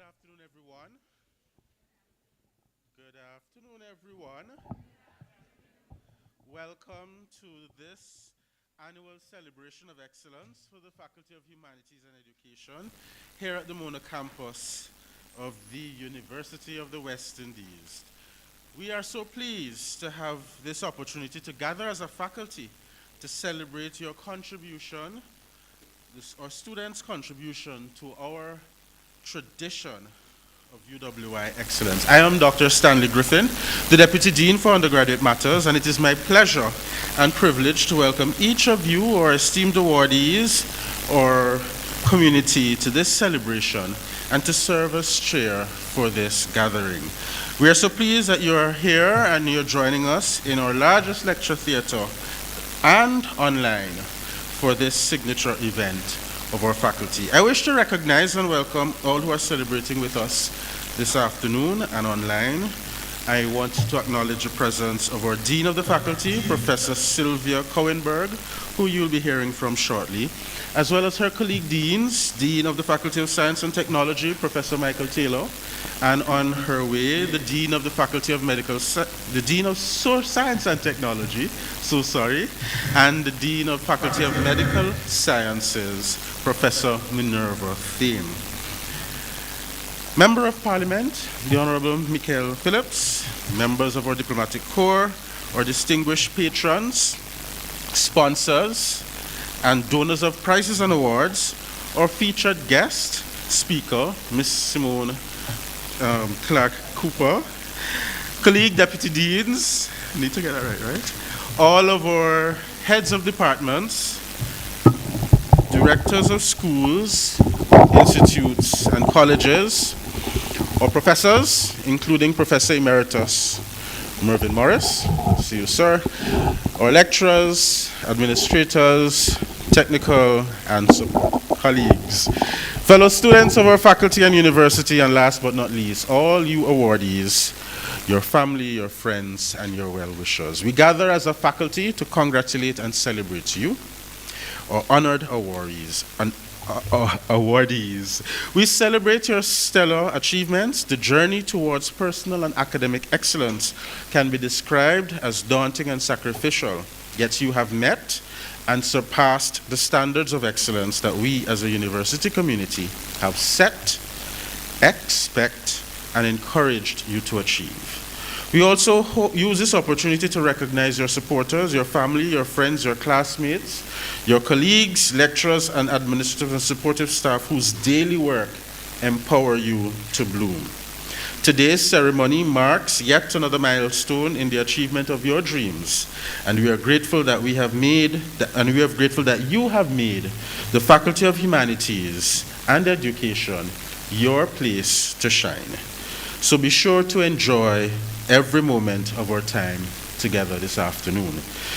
afternoon, everyone. Good afternoon, everyone. Welcome to this annual celebration of excellence for the Faculty of Humanities and Education here at the Mona campus of the University of the West Indies. We are so pleased to have this opportunity to gather as a faculty to celebrate your contribution, our students' contribution to our tradition of UWI excellence. I am Dr. Stanley Griffin, the Deputy Dean for Undergraduate Matters, and it is my pleasure and privilege to welcome each of you, our esteemed awardees or community, to this celebration and to serve as chair for this gathering. We are so pleased that you are here and you're joining us in our largest lecture theater and online for this signature event of our faculty. I wish to recognize and welcome all who are celebrating with us this afternoon and online. I want to acknowledge the presence of our Dean of the Faculty, Professor Sylvia Cohenberg, who you'll be hearing from shortly, as well as her colleague deans, Dean of the Faculty of Science and Technology, Professor Michael Taylor, and on her way, the Dean of the Faculty of the Dean of Science and Technology, and the Dean of Faculty of Medical Sciences, Professor Minerva Thiem. Member of Parliament, the Honorable Michael Phillips, members of our diplomatic corps, our distinguished patrons, sponsors, and donors of prizes and awards, our featured guest speaker, Ms. Simone Clark Cooper, colleague deputy deans, need to get that right? All of our heads of departments, directors of schools, institutes, and colleges, our professors, including Professor Emeritus Mervyn Morris, see you, sir, our lecturers, administrators, technical, and support colleagues, fellow students of our faculty and university, and last but not least, all you awardees, your family, your friends, and your well-wishers. We gather as a faculty to congratulate and celebrate you, our honored awardees. We celebrate your stellar achievements. The journey towards personal and academic excellence can be described as daunting and sacrificial, yet you have met and surpassed the standards of excellence that we as a university community have set, expect, and encouraged you to achieve. We also use this opportunity to recognize your supporters, your family, your friends, your classmates, your colleagues, lecturers, and administrative and supportive staff whose daily work empower you to bloom. Today's ceremony marks yet another milestone in the achievement of your dreams, and we are grateful that you have made the Faculty of Humanities and Education your place to shine. So be sure to enjoy every moment of our time together this afternoon.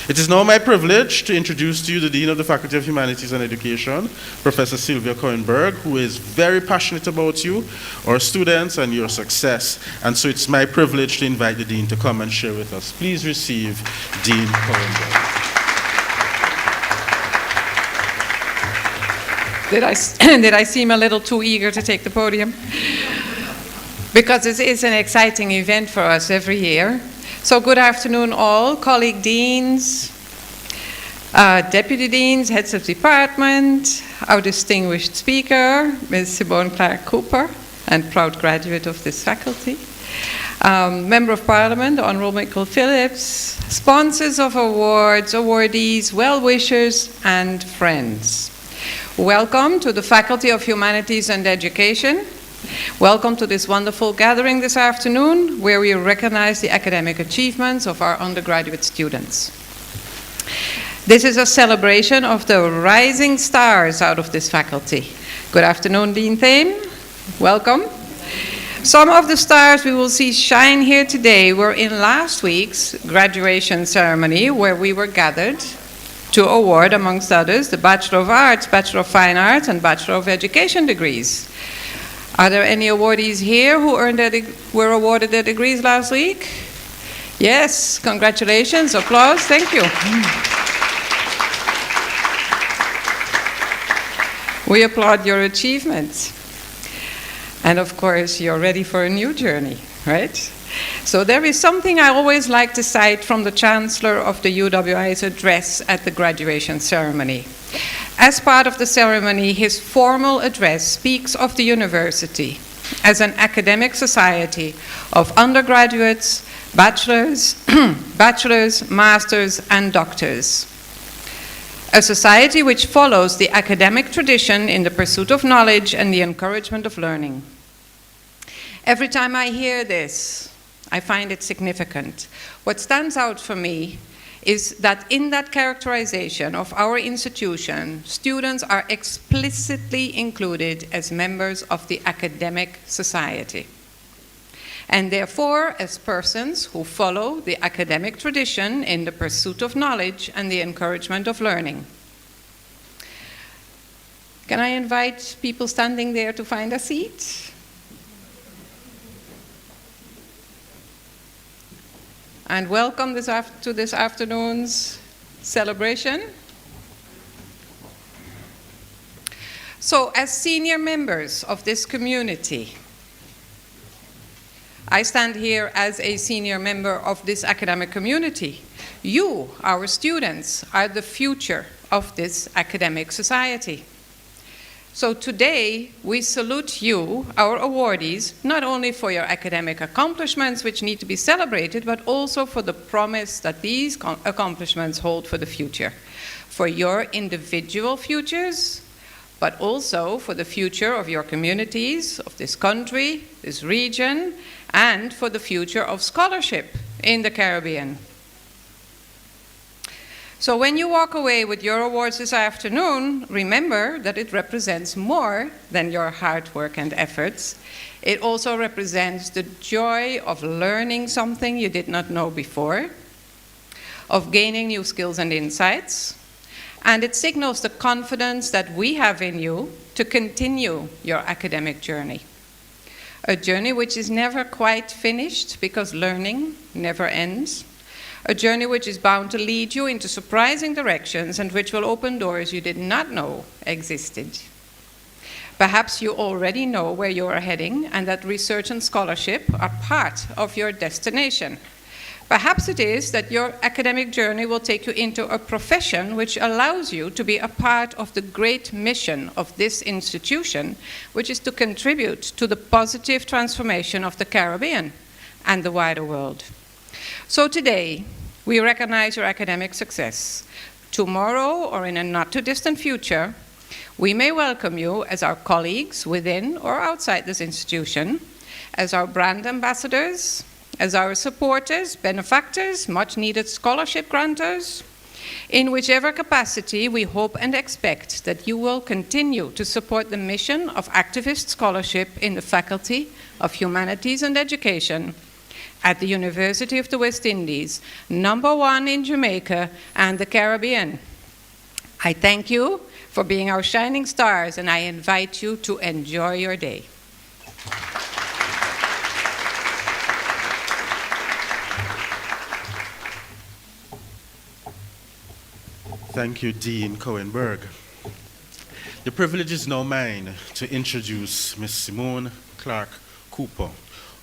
It is now my privilege to introduce to you the Dean of the Faculty of Humanities and Education, Professor Sylvia Cohenberg, who is very passionate about you, our students, and your success. And so it's my privilege to invite the Dean to come and share with us. Please receive Dean Cohenberg. Did I seem a little too eager to take the podium? Because it is an exciting event for us every year. So good afternoon all, colleague deans, deputy deans, heads of department, our distinguished speaker, Ms. Simone Clark Cooper, and proud graduate of this faculty, Member of Parliament, Honorable Michael Phillips, sponsors of awards, awardees, well-wishers, and friends. Welcome to the Faculty of Humanities and Education. Welcome to this wonderful gathering this afternoon, where we recognize the academic achievements of our undergraduate students. This is a celebration of the rising stars out of this faculty. Good afternoon, Dean Thiem. Welcome. Some of the stars we will see shine here today were in last week's graduation ceremony, where we were gathered to award, amongst others, the Bachelor of Arts, Bachelor of Fine Arts, and Bachelor of Education degrees. Are there any awardees here who were awarded their degrees last week? Yes, congratulations, applause, thank you. We applaud your achievements. And of course, you're ready for a new journey, right? So there is something I always like to cite from the Chancellor of the UWI's address at the graduation ceremony. As part of the ceremony, his formal address speaks of the university as an academic society of undergraduates, bachelors, masters, and doctors. A society which follows the academic tradition in the pursuit of knowledge and the encouragement of learning. Every time I hear this, I find it significant. What stands out for me is that in that characterization of our institution, students are explicitly included as members of the academic society, and therefore as persons who follow the academic tradition in the pursuit of knowledge and the encouragement of learning. Can I invite people standing there to find a seat? And welcome to this afternoon's celebration. So, as senior members of this community, I stand here as a senior member of this academic community. You, our students, are the future of this academic society. So today, we salute you, our awardees, not only for your academic accomplishments, which need to be celebrated, but also for the promise that these accomplishments hold for the future, for your individual futures, but also for the future of your communities, of this country, this region, and for the future of scholarship in the Caribbean. So when you walk away with your awards this afternoon, remember that it represents more than your hard work and efforts. It also represents the joy of learning something you did not know before, of gaining new skills and insights, and it signals the confidence that we have in you to continue your academic journey. A journey which is never quite finished because learning never ends. A journey which is bound to lead you into surprising directions and which will open doors you did not know existed. Perhaps you already know where you are heading and that research and scholarship are part of your destination. Perhaps it is that your academic journey will take you into a profession which allows you to be a part of the great mission of this institution, which is to contribute to the positive transformation of the Caribbean and the wider world. So today, we recognize your academic success. Tomorrow, or in a not-too-distant future, we may welcome you as our colleagues within or outside this institution, as our brand ambassadors, as our supporters, benefactors, much-needed scholarship grantors. In whichever capacity, we hope and expect that you will continue to support the mission of activist scholarship in the Faculty of Humanities and Education at the University of the West Indies, #1 in Jamaica and the Caribbean. I thank you for being our shining stars, and I invite you to enjoy your day. Thank you, Dean Cohenberg. The privilege is now mine to introduce Ms. Simone Clark Cooper,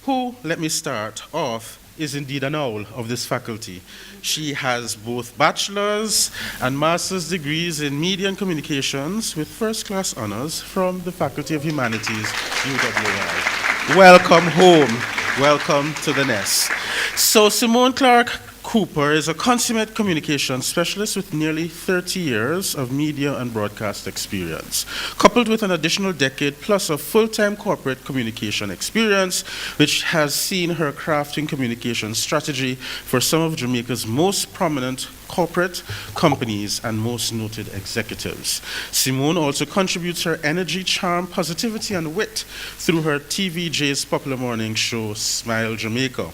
who, let me start off, is indeed an owl of this faculty. She has both bachelor's and master's degrees in media and communications with first-class honors from the Faculty of Humanities, UWI. Welcome home. Welcome to the nest. So Simone Clark Cooper is a consummate communications specialist with nearly 30 years of media and broadcast experience, coupled with an additional decade plus of full-time corporate communication experience, which has seen her crafting communication strategy for some of Jamaica's most prominent corporate companies and most noted executives. Simone also contributes her energy, charm, positivity, and wit through her TVJ's popular morning show, Smile Jamaica.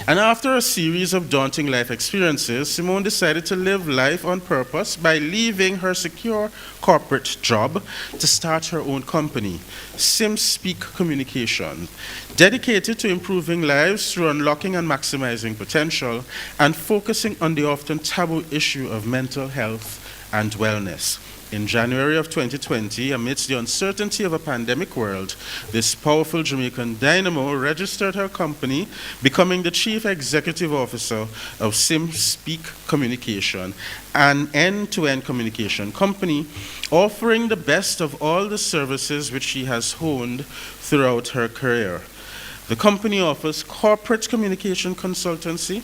And after a series of daunting life experiences, Simone decided to live life on purpose by leaving her secure corporate job to start her own company, SimSpeak Communication, dedicated to improving lives through unlocking and maximizing potential and focusing on the often taboo issue of mental health and wellness. In January of 2020, amidst the uncertainty of a pandemic world, this powerful Jamaican dynamo registered her company, becoming the Chief Executive Officer of SimSpeak Communication, an end-to-end communication company offering the best of all the services which she has honed throughout her career. The company offers corporate communication consultancy,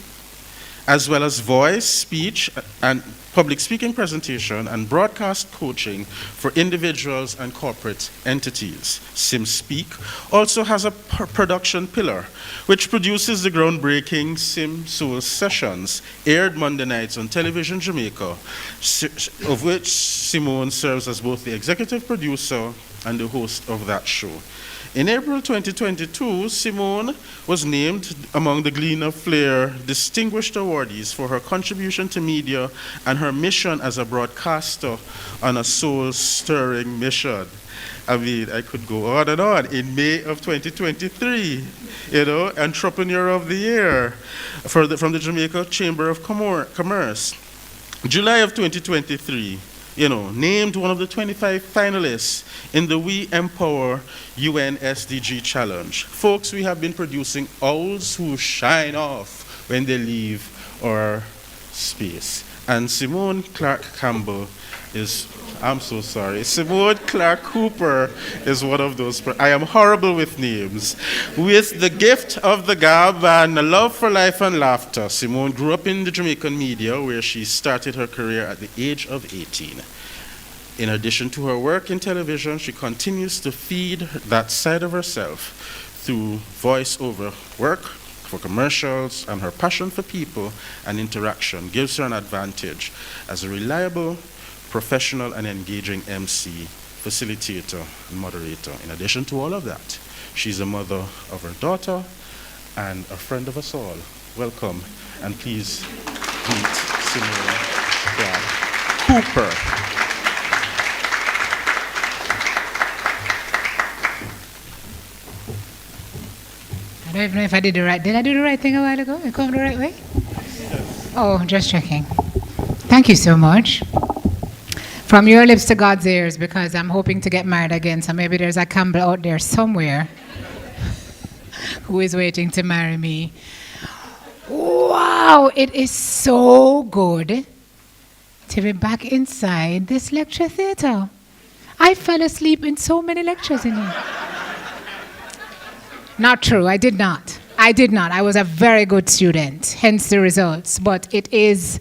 as well as voice, speech, and public speaking presentation and broadcast coaching for individuals and corporate entities. SimSpeak also has a production pillar, which produces the groundbreaking Sim Soul sessions, aired Monday nights on Television Jamaica, of which Simone serves as both the executive producer and the host of that show. In April 2022, Simone was named among the Gleaner Flair Distinguished Awardees for her contribution to media and her mission as a broadcaster on a soul-stirring mission. I mean, I could go on and on. In May of 2023, Entrepreneur of the Year from the Jamaica Chamber of Commerce. July of 2023, named one of the 25 finalists in the We Empower UN SDG Challenge. Folks, we have been producing owls who shine off when they leave our space. And Simone Clark Campbell Simone Clark Cooper is one of those. I am horrible with names. With the gift of the gab and a love for life and laughter, Simone grew up in the Jamaican media, where she started her career at the age of 18. In addition to her work in television, she continues to feed that side of herself through voiceover work for commercials, and her passion for people and interaction gives her an advantage as a reliable, professional, and engaging MC, facilitator, and moderator. In addition to all of that, she's a mother of her daughter and a friend of us all. Welcome, and please meet Simone Clark Cooper. I don't even know if I did the right. Did I do the right thing a while ago? I come the right way? Yes. Oh, just checking. Thank you so much. From your lips to God's ears, because I'm hoping to get married again. So maybe there's a Campbell out there somewhere who is waiting to marry me. Wow, it is so good to be back inside this lecture theater. I fell asleep in so many lectures in here. Not true, I did not. I was a very good student, hence the results. But it is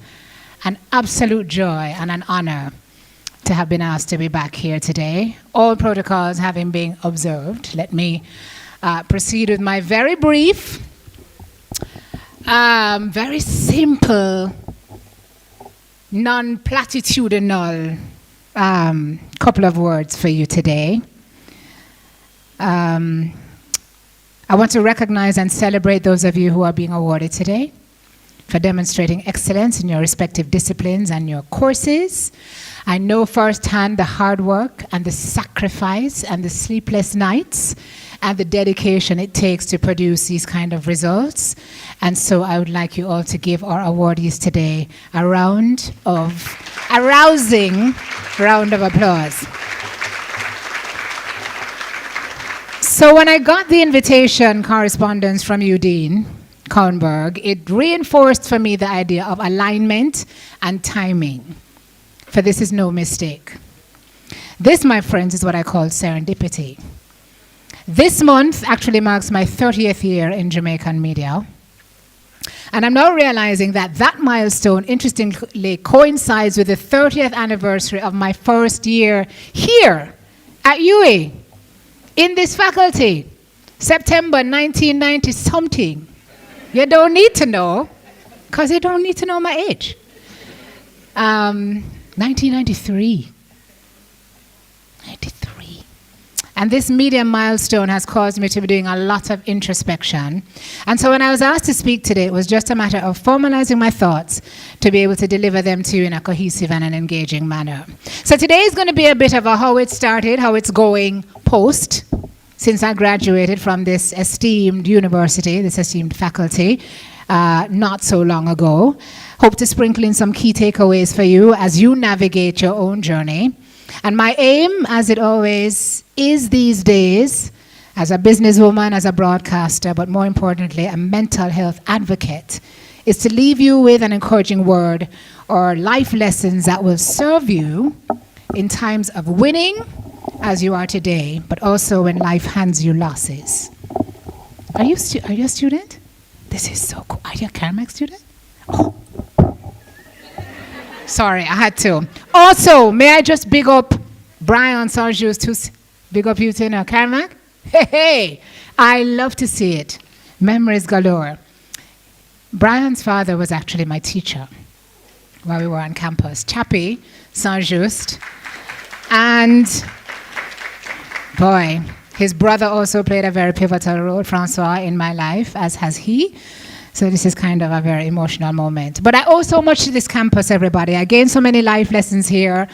an absolute joy and an honor to have been asked to be back here today. All protocols having been observed, let me proceed with my very brief, very simple, non-platitudinal couple of words for you today. I want to recognize and celebrate those of you who are being awarded today for demonstrating excellence in your respective disciplines and your courses. I know firsthand the hard work and the sacrifice and the sleepless nights and the dedication it takes to produce these kind of results. And so I would like you all to give our awardees today a rousing round of applause. So when I got the invitation correspondence from you, Dean Kornberg, it reinforced for me the idea of alignment and timing. For this is no mistake. This, my friends, is what I call serendipity. This month actually marks my 30th year in Jamaican media. And I'm now realizing that that milestone, interestingly, coincides with the 30th anniversary of my first year here at UA. In this faculty, September 1990-something. You don't need to know, because you don't need to know my age. 1993. 93. And this media milestone has caused me to be doing a lot of introspection. And so when I was asked to speak today, it was just a matter of formalizing my thoughts to be able to deliver them to you in a cohesive and an engaging manner. So today is going to be a bit of a how it started, how it's going post, since I graduated from this esteemed university, this esteemed faculty, not so long ago. Hope to sprinkle in some key takeaways for you as you navigate your own journey. And my aim, as it always is these days, as a businesswoman, as a broadcaster, but more importantly, a mental health advocate, is to leave you with an encouraging word or life lessons that will serve you in times of winning, as you are today, but also when life hands you losses. Are you a student? This is so cool. Are you a Carmack student? Oh. Sorry, I had to. Also, may I just big up Brian Sarjus to big up you to Carmack? Hey, I love to see it. Memories galore. Brian's father was actually my teacher while we were on campus. Chappie Saint-Just. And boy, his brother also played a very pivotal role, Francois, in my life, as has he. So this is kind of a very emotional moment. But I owe so much to this campus, everybody. I gained so many life lessons here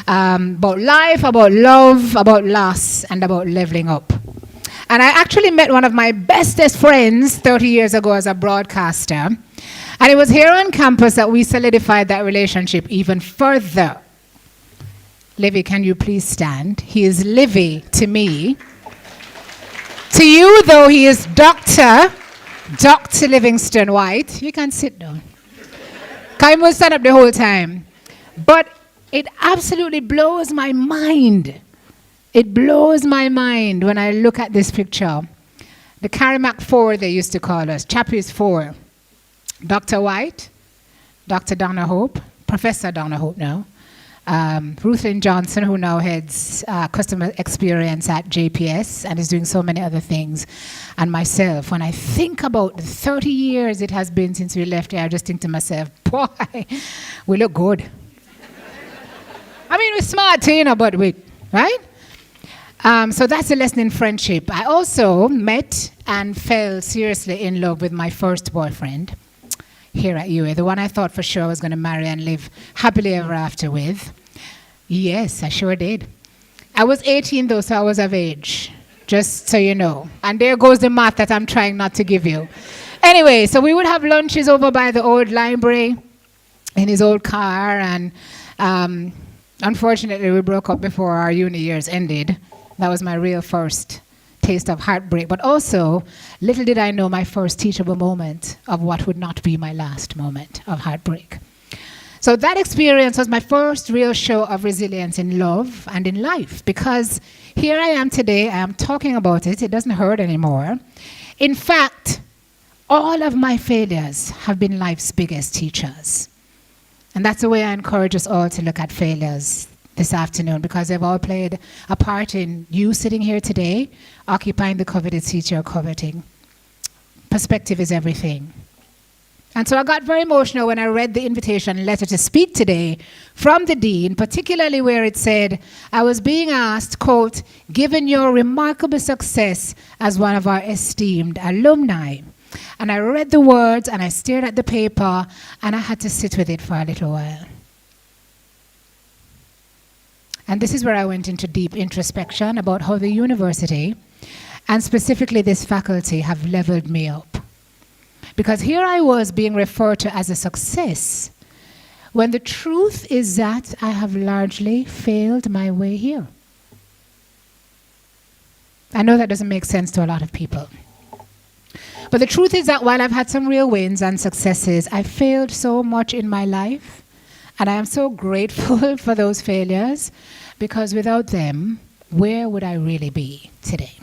about life, about love, about loss, and about leveling up. And I actually met one of my bestest friends 30 years ago as a broadcaster. And it was here on campus that we solidified that relationship even further. Livy, can you please stand? He is Livy to me. To you, though, he is Dr. Livingston White. You can sit down. I will stand up the whole time. But it absolutely blows my mind. It blows my mind when I look at this picture. The Carmack Four, they used to call us. Chappie's Four. Dr. White, Dr. Donna Hope, Professor Donna Hope now, Ruthlyn Johnson, who now heads customer experience at JPS and is doing so many other things, and myself. When I think about the 30 years it has been since we left here, I just think to myself, boy, we look good. I mean, we're smart, but we, right? So that's a lesson in friendship. I also met and fell seriously in love with my first boyfriend here at UA, the one I thought for sure I was going to marry and live happily ever after with. Yes, I sure did. I was 18 though, so I was of age, just so you know. And there goes the math that I'm trying not to give you. Anyway, so we would have lunches over by the old library in his old car, and unfortunately we broke up before our uni years ended. That was my real first taste of heartbreak. But also, little did I know my first teachable moment of what would not be my last moment of heartbreak. So that experience was my first real show of resilience in love and in life, because here I am today, I am talking about it, it doesn't hurt anymore. In fact, all of my failures have been life's biggest teachers. And that's the way I encourage us all to look at failures this afternoon, because they've all played a part in you sitting here today, occupying the coveted seat you're coveting. Perspective is everything. And so I got very emotional when I read the invitation letter to speak today from the Dean, particularly where it said, I was being asked, quote, given your remarkable success as one of our esteemed alumni. And I read the words and I stared at the paper and I had to sit with it for a little while. And this is where I went into deep introspection about how the university, and specifically this faculty, have leveled me up. Because here I was being referred to as a success, when the truth is that I have largely failed my way here. I know that doesn't make sense to a lot of people. But the truth is that while I've had some real wins and successes, I failed so much in my life. And I am so grateful for those failures, because without them, where would I really be today?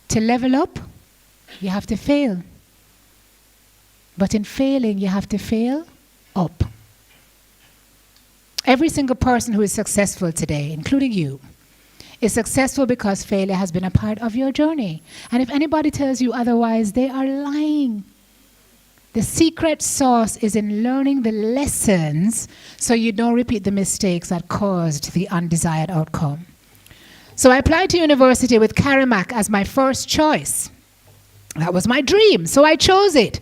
To level up, you have to fail. But in failing, you have to fail up. Every single person who is successful today, including you, is successful because failure has been a part of your journey. And if anybody tells you otherwise, they are lying. The secret sauce is in learning the lessons so you don't repeat the mistakes that caused the undesired outcome. So I applied to university with Carmack as my first choice. That was my dream, so I chose it.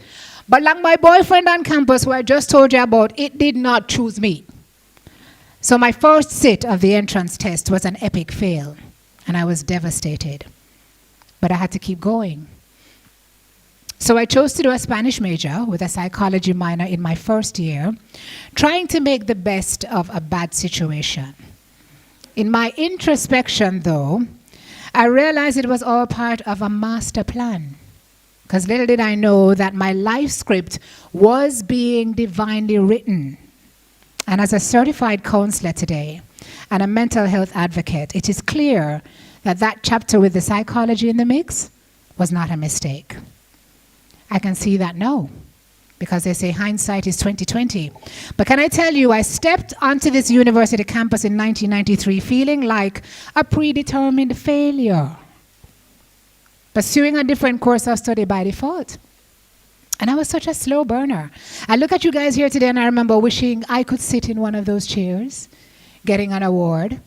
But like my boyfriend on campus, who I just told you about, it did not choose me. So my first sit of the entrance test was an epic fail, and I was devastated. But I had to keep going. So I chose to do a Spanish major with a psychology minor in my first year, trying to make the best of a bad situation. In my introspection, though, I realized it was all part of a master plan. Because little did I know that my life script was being divinely written. And as a certified counselor today and a mental health advocate, it is clear that that chapter with the psychology in the mix was not a mistake. I can see that now, because they say hindsight is 20/20. But can I tell you, I stepped onto this university campus in 1993 feeling like a predetermined failure, pursuing a different course of study by default. And I was such a slow burner. I look at you guys here today and I remember wishing I could sit in one of those chairs, getting an award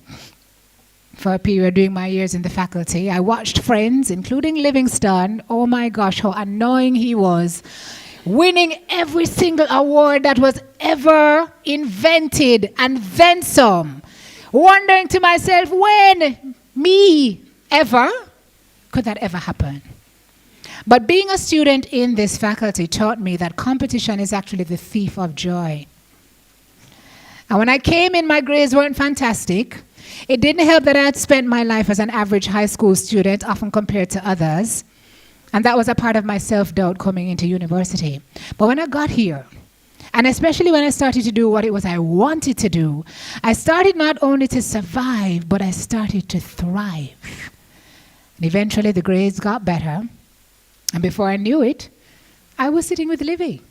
for a period during my years in the faculty. I watched friends, including Livingston, oh my gosh, how annoying he was, winning every single award that was ever invented and then some. Wondering to myself, when? Me? Ever? Could that ever happen? But being a student in this faculty taught me that competition is actually the thief of joy. And when I came in, my grades weren't fantastic. It didn't help that I had spent my life as an average high school student, often compared to others. And that was a part of my self-doubt coming into university. But when I got here, and especially when I started to do what it was I wanted to do, I started not only to survive, but I started to thrive. And eventually the grades got better. And before I knew it, I was sitting with Livy.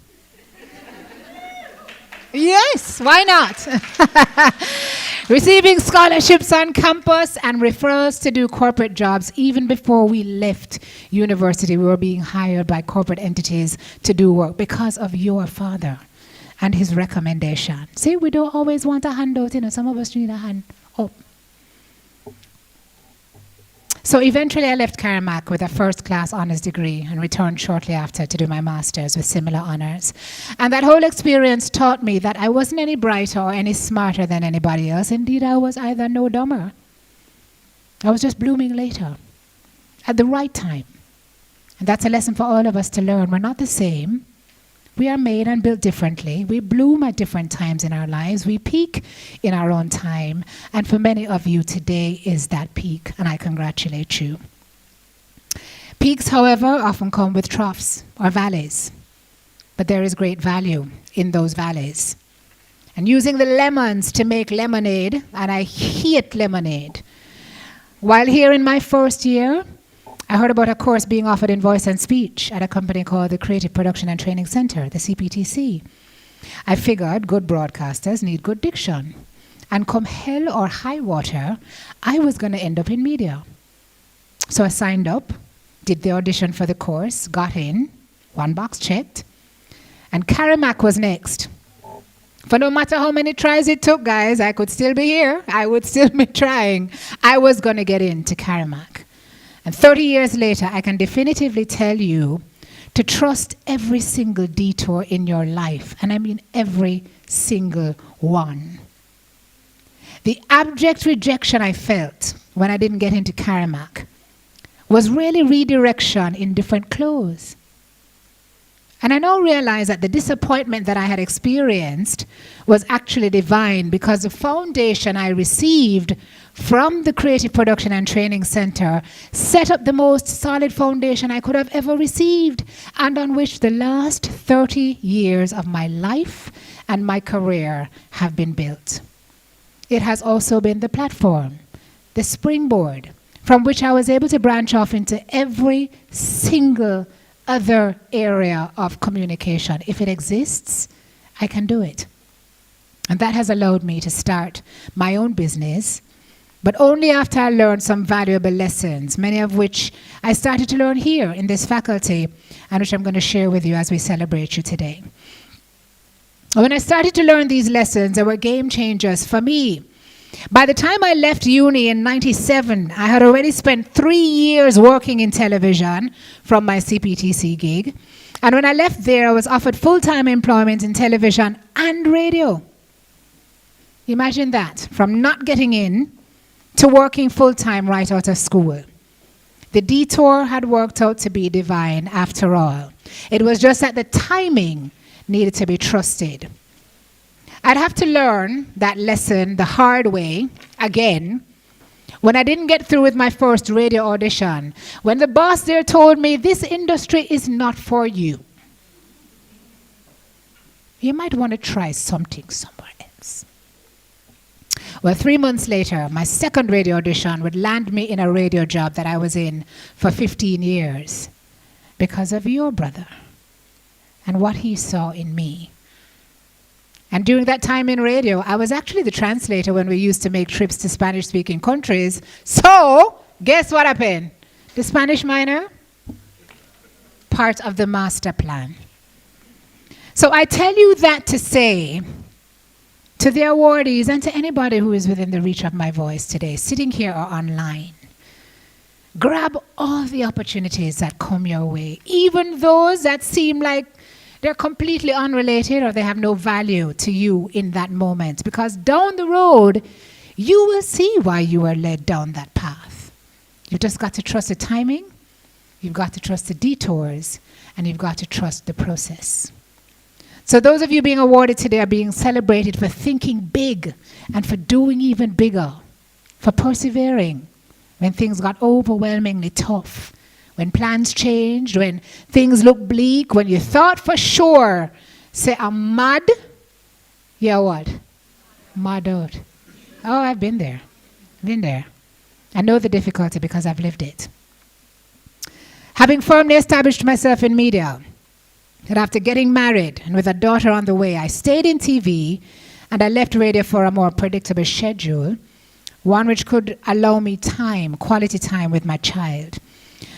Yes, why not? Receiving scholarships on campus and referrals to do corporate jobs. Even before we left university, we were being hired by corporate entities to do work because of your father and his recommendation. See, we don't always want a handout, some of us need a hand up. So eventually I left Caramac with a first-class honors degree and returned shortly after to do my master's with similar honors. And that whole experience taught me that I wasn't any brighter or any smarter than anybody else. Indeed, I was either no dumber. I was just blooming later, at the right time. And that's a lesson for all of us to learn. We're not the same. We are made and built differently. We bloom at different times in our lives. We peak in our own time. And for many of you, today is that peak, and I congratulate you. Peaks, however, often come with troughs or valleys. But there is great value in those valleys. And using the lemons to make lemonade, and I hate lemonade. While here in my first year, I heard about a course being offered in voice and speech at a company called the Creative Production and Training Center, the CPTC. I figured good broadcasters need good diction. And come hell or high water, I was going to end up in media. So I signed up, did the audition for the course, got in, one box checked, and Caramac was next. For no matter how many tries it took, guys, I could still be here. I would still be trying. I was going to get into Caramac. And 30 years later, I can definitively tell you to trust every single detour in your life. And I mean every single one. The abject rejection I felt when I didn't get into Caramac was really redirection in different clothes. And I now realize that the disappointment that I had experienced was actually divine, because the foundation I received from the Creative Production and Training Center set up the most solid foundation I could have ever received, and on which the last 30 years of my life and my career have been built. It has also been the platform, the springboard, from which I was able to branch off into every single other area of communication. If it exists, I can do it. And that has allowed me to start my own business, but only after I learned some valuable lessons, many of which I started to learn here in this faculty, and which I'm going to share with you as we celebrate you today. When I started to learn these lessons, they were game changers for me. By the time I left uni in '97, I had already spent 3 years working in television from my CPTC gig. And when I left there, I was offered full-time employment in television and radio. Imagine that, from not getting in to working full-time right out of school. The detour had worked out to be divine after all. It was just that the timing needed to be trusted. I'd have to learn that lesson the hard way again when I didn't get through with my first radio audition, when the boss there told me, this industry is not for you. You might want to try something somewhere else. Well, 3 months later, my second radio audition would land me in a radio job that I was in for 15 years because of your brother and what he saw in me. And during that time in radio, I was actually the translator when we used to make trips to Spanish-speaking countries. So, guess what happened? The Spanish minor? Part of the master plan. So I tell you that to say to the awardees and to anybody who is within the reach of my voice today, sitting here or online, grab all the opportunities that come your way, even those that seem like they're completely unrelated or they have no value to you in that moment. Because down the road, you will see why you were led down that path. You've just got to trust the timing, you've got to trust the detours, and you've got to trust the process. So those of you being awarded today are being celebrated for thinking big and for doing even bigger, for persevering when things got overwhelmingly tough, when plans changed, when things looked bleak, when you thought for sure, say, I'm mad. Yeah, what? Mad out. Oh, I've been there. Been there. I know the difficulty because I've lived it. Having firmly established myself in media, that after getting married and with a daughter on the way, I stayed in TV and I left radio for a more predictable schedule, one which could allow me time, quality time with my child.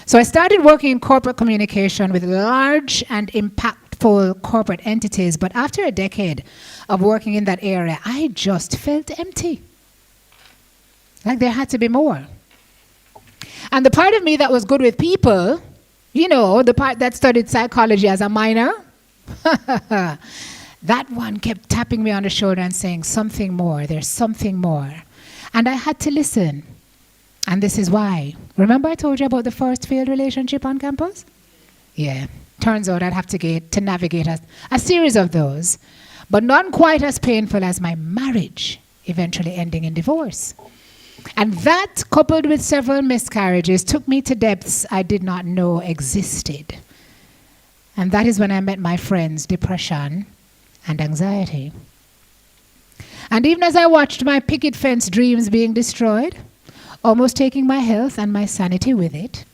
So I started working in corporate communication with large and impactful corporate entities, but after a decade of working in that area, I just felt empty. Like there had to be more. And the part of me that was good with people, you know, the part that studied psychology as a minor, that one kept tapping me on the shoulder and saying, something more, there's something more. And I had to listen. And this is why. Remember I told you about the first failed relationship on campus? Yeah. Turns out I'd have to navigate a series of those, but none quite as painful as my marriage eventually ending in divorce. And that, coupled with several miscarriages, took me to depths I did not know existed. And that is when I met my friends, depression and anxiety. And even as I watched my picket fence dreams being destroyed, almost taking my health and my sanity with it,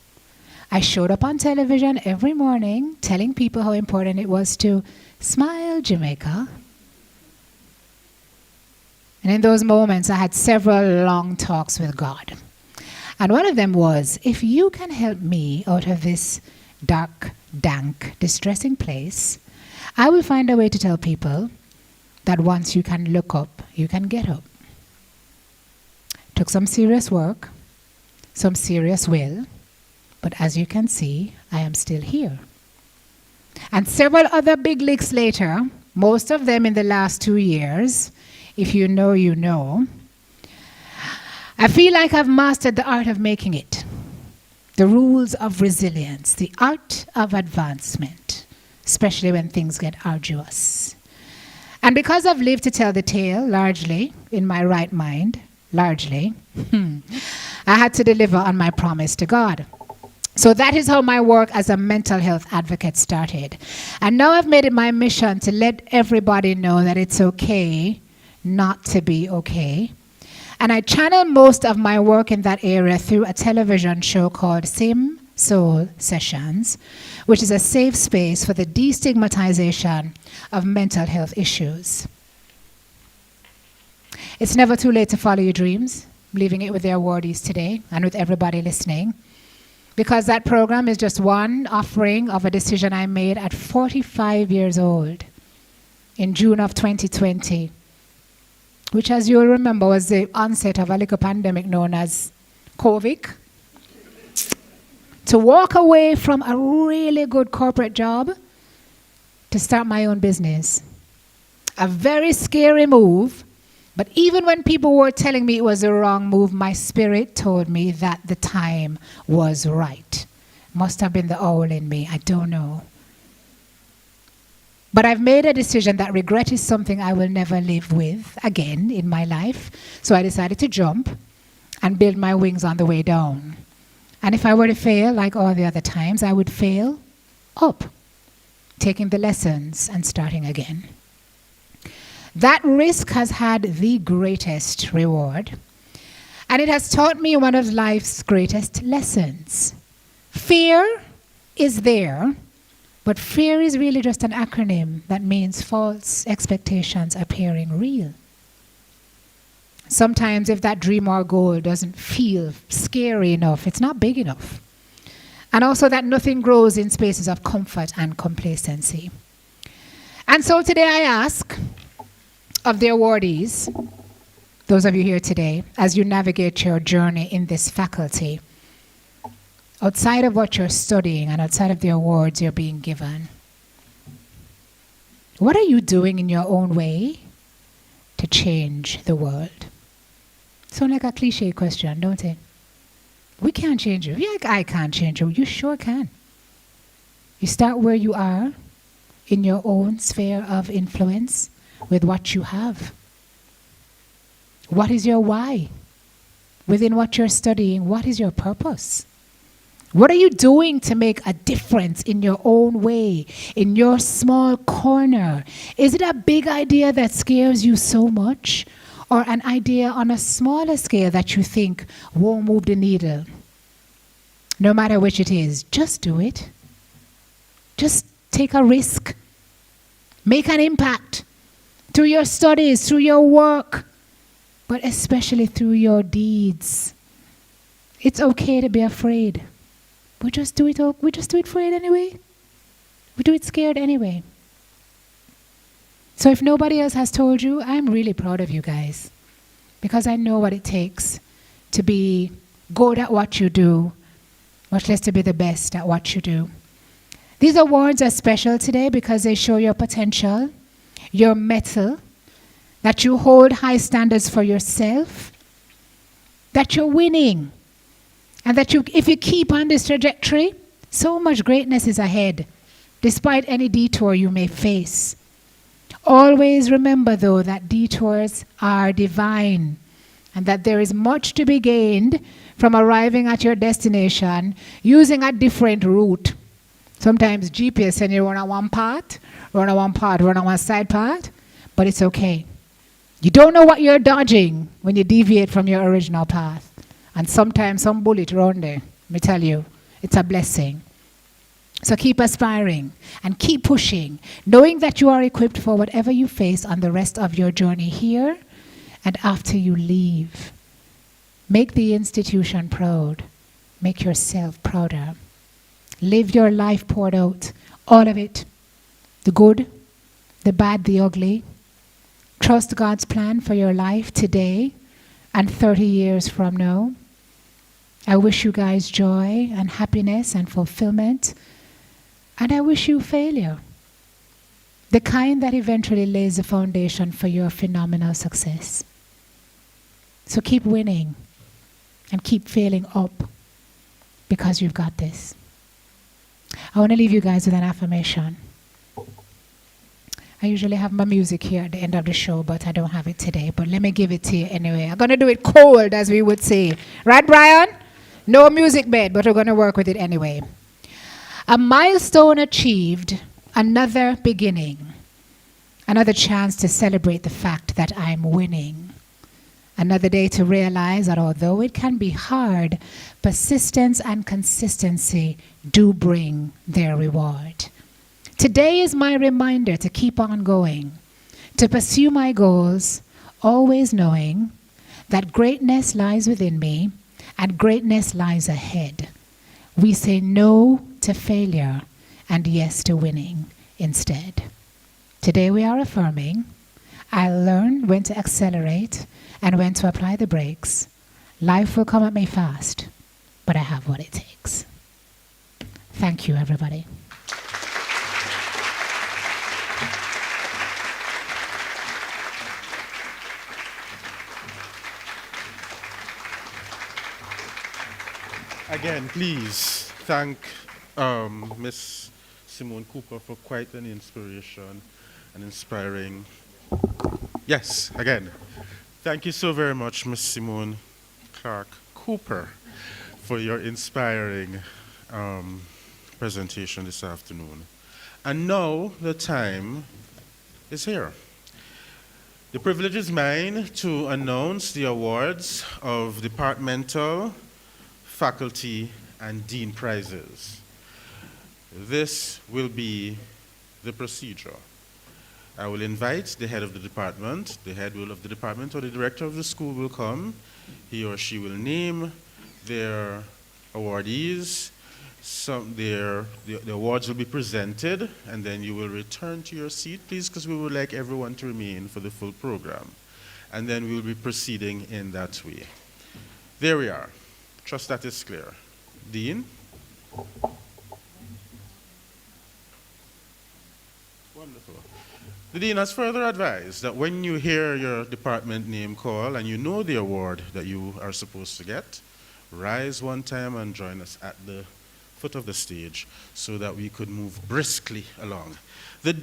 I showed up on television every morning telling people how important it was to smile, Jamaica. And in those moments, I had several long talks with God. And one of them was, if you can help me out of this dark, dank, distressing place, I will find a way to tell people that once you can look up, you can get up. Took some serious work, some serious will, but as you can see, I am still here. And several other big leaks later, most of them in the last 2 years, if you know, you know, I feel like I've mastered the art of making it, the rules of resilience, the art of advancement, especially when things get arduous. And because I've lived to tell the tale, largely, in my right mind, largely, I had to deliver on my promise to God. So that is how my work as a mental health advocate started. And now I've made it my mission to let everybody know that it's okay not to be okay. And I channel most of my work in that area through a television show called Same Soul Sessions, which is a safe space for the destigmatization of mental health issues. It's never too late to follow your dreams. I'm leaving it with the awardees today and with everybody listening, because that program is just one offering of a decision I made at 45 years old in June of 2020, which, as you'll remember, was the onset of a little pandemic known as COVID. To walk away from a really good corporate job to start my own business. A very scary move. But even when people were telling me it was the wrong move, my spirit told me that the time was right. Must have been the owl in me, I don't know. But I've made a decision that regret is something I will never live with again in my life. So I decided to jump and build my wings on the way down. And if I were to fail, like all the other times, I would fail up, taking the lessons and starting again. That risk has had the greatest reward. And it has taught me one of life's greatest lessons. Fear is there, but fear is really just an acronym that means false expectations appearing real. Sometimes if that dream or goal doesn't feel scary enough, it's not big enough. And also that nothing grows in spaces of comfort and complacency. And so today I ask of the awardees, those of you here today, as you navigate your journey in this faculty, outside of what you're studying and outside of the awards you're being given, what are you doing in your own way to change the world? Sound like a cliche question, don't it? We can't change you. Yeah, I can't change you. You sure can. You start where you are in your own sphere of influence with what you have. What is your why? Within what you're studying, what is your purpose? What are you doing to make a difference in your own way, in your small corner? Is it a big idea that scares you so much? Or an idea on a smaller scale that you think won't move the needle? No matter which it is, just do it. Just take a risk. Make an impact through your studies, through your work, but especially through your deeds. It's okay to be afraid. We just do it afraid anyway. We do it scared anyway. So if nobody else has told you, I'm really proud of you guys, because I know what it takes to be good at what you do, much less to be the best at what you do. These awards are special today because they show your potential, your mettle, that you hold high standards for yourself, that you're winning, and that if you keep on this trajectory, so much greatness is ahead, despite any detour you may face. Always remember, though, that detours are divine, and that there is much to be gained from arriving at your destination using a different route. Sometimes GPS sends you run on one path, run on one side path, but it's okay. You don't know what you're dodging when you deviate from your original path. And sometimes some bullet around there, let me tell you, it's a blessing. So keep aspiring and keep pushing, knowing that you are equipped for whatever you face on the rest of your journey here and after you leave. Make the institution proud. Make yourself prouder. Live your life poured out, all of it, the good, the bad, the ugly. Trust God's plan for your life today and 30 years from now. I wish you guys joy and happiness and fulfillment. And I wish you failure, the kind that eventually lays the foundation for your phenomenal success. So keep winning and keep failing up, because you've got this. I want to leave you guys with an affirmation. I usually have my music here at the end of the show, but I don't have it today. But let me give it to you anyway. I'm going to do it cold, as we would say. Right, Brian? No music bed, but we're going to work with it anyway. A milestone achieved, another beginning, another chance to celebrate the fact that I'm winning. Another day to realize that although it can be hard, persistence and consistency do bring their reward. Today is my reminder to keep on going, to pursue my goals, always knowing that greatness lies within me and greatness lies ahead. We say no to failure and yes to winning instead. Today we are affirming, I'll learn when to accelerate and when to apply the brakes. Life will come at me fast, but I have what it takes. Thank you, everybody. Again, please thank Ms. Simone Cooper for quite an inspiration and inspiring. Yes, again. Thank you so very much, Miss Simone Clark Cooper, for your inspiring presentation this afternoon. And now the time is here. The privilege is mine to announce the awards of departmental, faculty, and dean prizes. This will be the procedure. I will invite the head of the department. The head of the department or the director of the school will come. He or she will name their awardees. The awards will be presented, and then you will return to your seat, please, because we would like everyone to remain for the full program. And then we will be proceeding in that way. There we are. Trust that is clear. Dean? Wonderful. The Dean has further advised that when you hear your department name call and you know the award that you are supposed to get, rise one time and join us at the foot of the stage so that we could move briskly along. The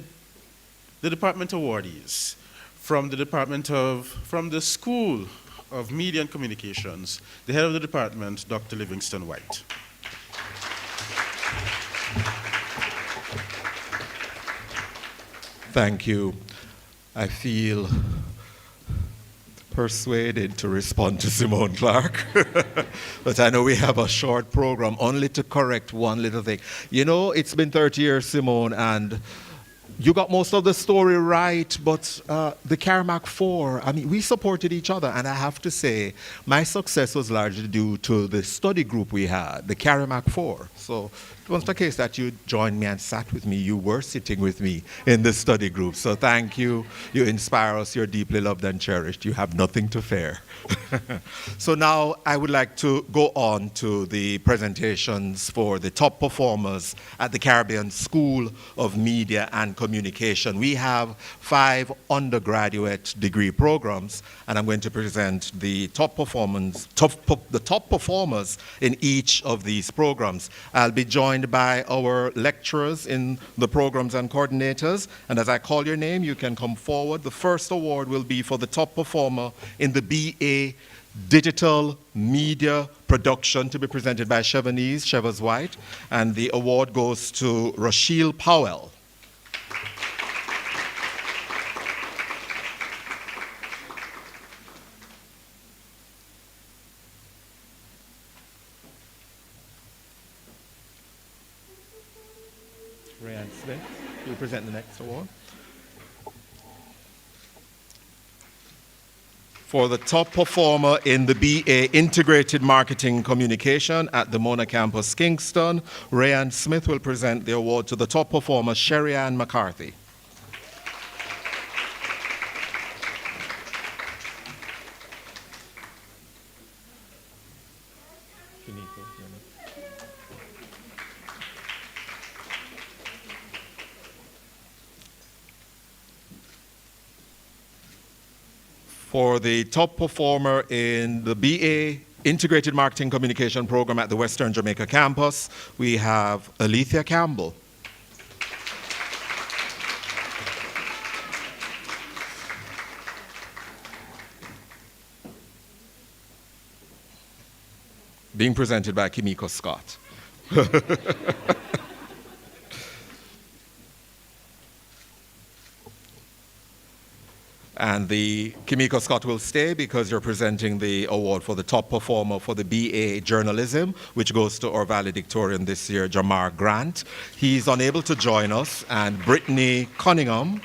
department awardees from the School of Media and Communications, the head of the department, Dr. Livingston White. Thank you. I feel persuaded to respond to Simone Clark. But I know we have a short program, only to correct one little thing. You know, it's been 30 years, Simone, and you got most of the story right, but the Carmack 4, I mean, we supported each other, and I have to say, my success was largely due to the study group we had, the Carmack 4. So it wasn't a case that you joined me and sat with me. You were sitting with me in the study group. So thank you. You inspire us. You're deeply loved and cherished. You have nothing to fear. So now I would like to go on to the presentations for the top performers at the Caribbean School of Media and Communication. We have 5 undergraduate degree programs, and I'm going to present the top performers in each of these programs. I'll be joined by our lecturers in the programs and coordinators, and as I call your name, you can come forward. The first award will be for the top performer in the BA Digital Media Production, to be presented by Shevers White, and the award goes to Rochelle Powell. Ryan Smith will present the next award. For the top performer in the BA Integrated Marketing Communication at the Mona Campus, Kingston, Ryan Smith will present the award to the top performer, Sherry Ann McCarthy. For the top performer in the BA Integrated Marketing Communication Program at the Western Jamaica Campus, we have Alethea Campbell. Being presented by Kimiko Scott. And the Kimiko Scott will stay because you're presenting the award for the top performer for the BA Journalism, which goes to our valedictorian this year, Jamar Grant. He's unable to join us, and Brittany Cunningham,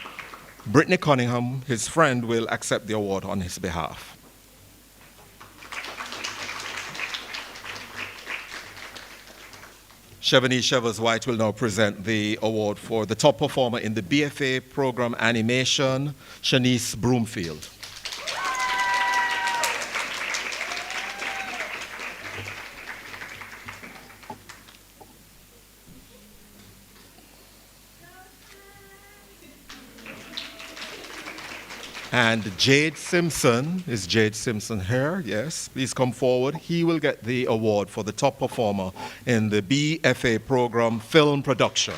his friend, will accept the award on his behalf. Shevers White will now present the award for the top performer in the BFA program Animation, Shanice Broomfield. And Jade Simpson, is Jade Simpson here? Yes, please come forward. He will get the award for the top performer in the BFA program Film Production.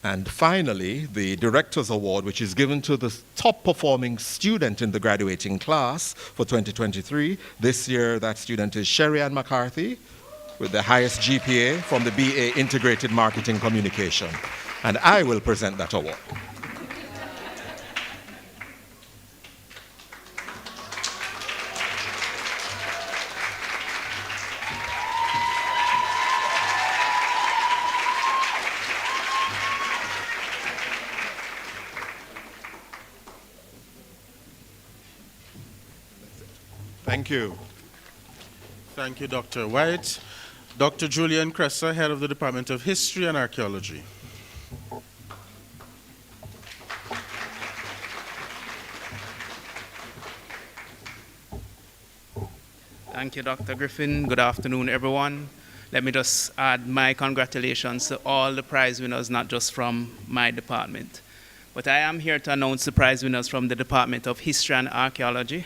And finally, the Director's Award, which is given to the top performing student in the graduating class for 2023. This year, that student is Sherry Ann McCarthy with the highest GPA from the BA Integrated Marketing Communication. And I will present that award. Thank you. Thank you, Dr. White. Dr. Julian Cresser, Head of the Department of History and Archaeology. Thank you, Dr. Griffin. Good afternoon, everyone. Let me just add my congratulations to all the prize winners, not just from my department. But I am here to announce the prize winners from the Department of History and Archaeology.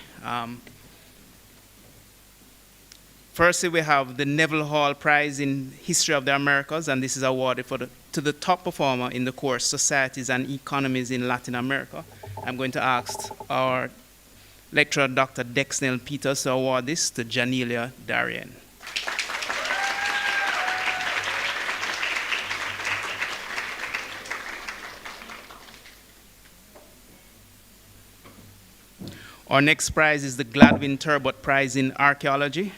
Firstly, we have the Neville Hall Prize in History of the Americas, and this is awarded to the top performer in the course Societies and Economies in Latin America. I'm going to ask our lecturer, Dr. Dexnell Peters, to award this to Janelia Darien. Our next prize is the Gladwin Turbot Prize in Archaeology.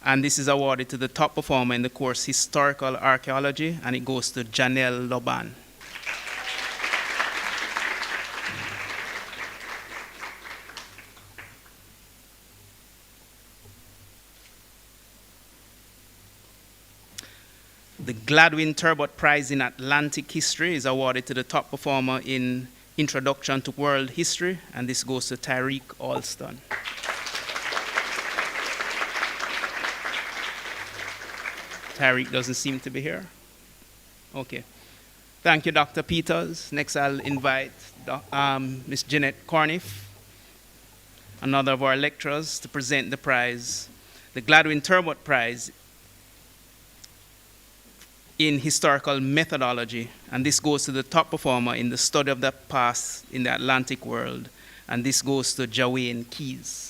And this is awarded to the top performer in the course Historical Archaeology, and it goes to Janelle Loban. The Gladwin Turbot Prize in Atlantic History is awarded to the top performer in Introduction to World History, and this goes to Tyreek Alston. Tyreek doesn't seem to be here. Okay. Thank you, Dr. Peters. Next, I'll invite Ms. Jeanette Corniff, another of our lecturers, to present the prize, the Gladwin Turbot Prize in Historical Methodology. And this goes to the top performer in the study of the past in the Atlantic world. And this goes to Jawane Keys.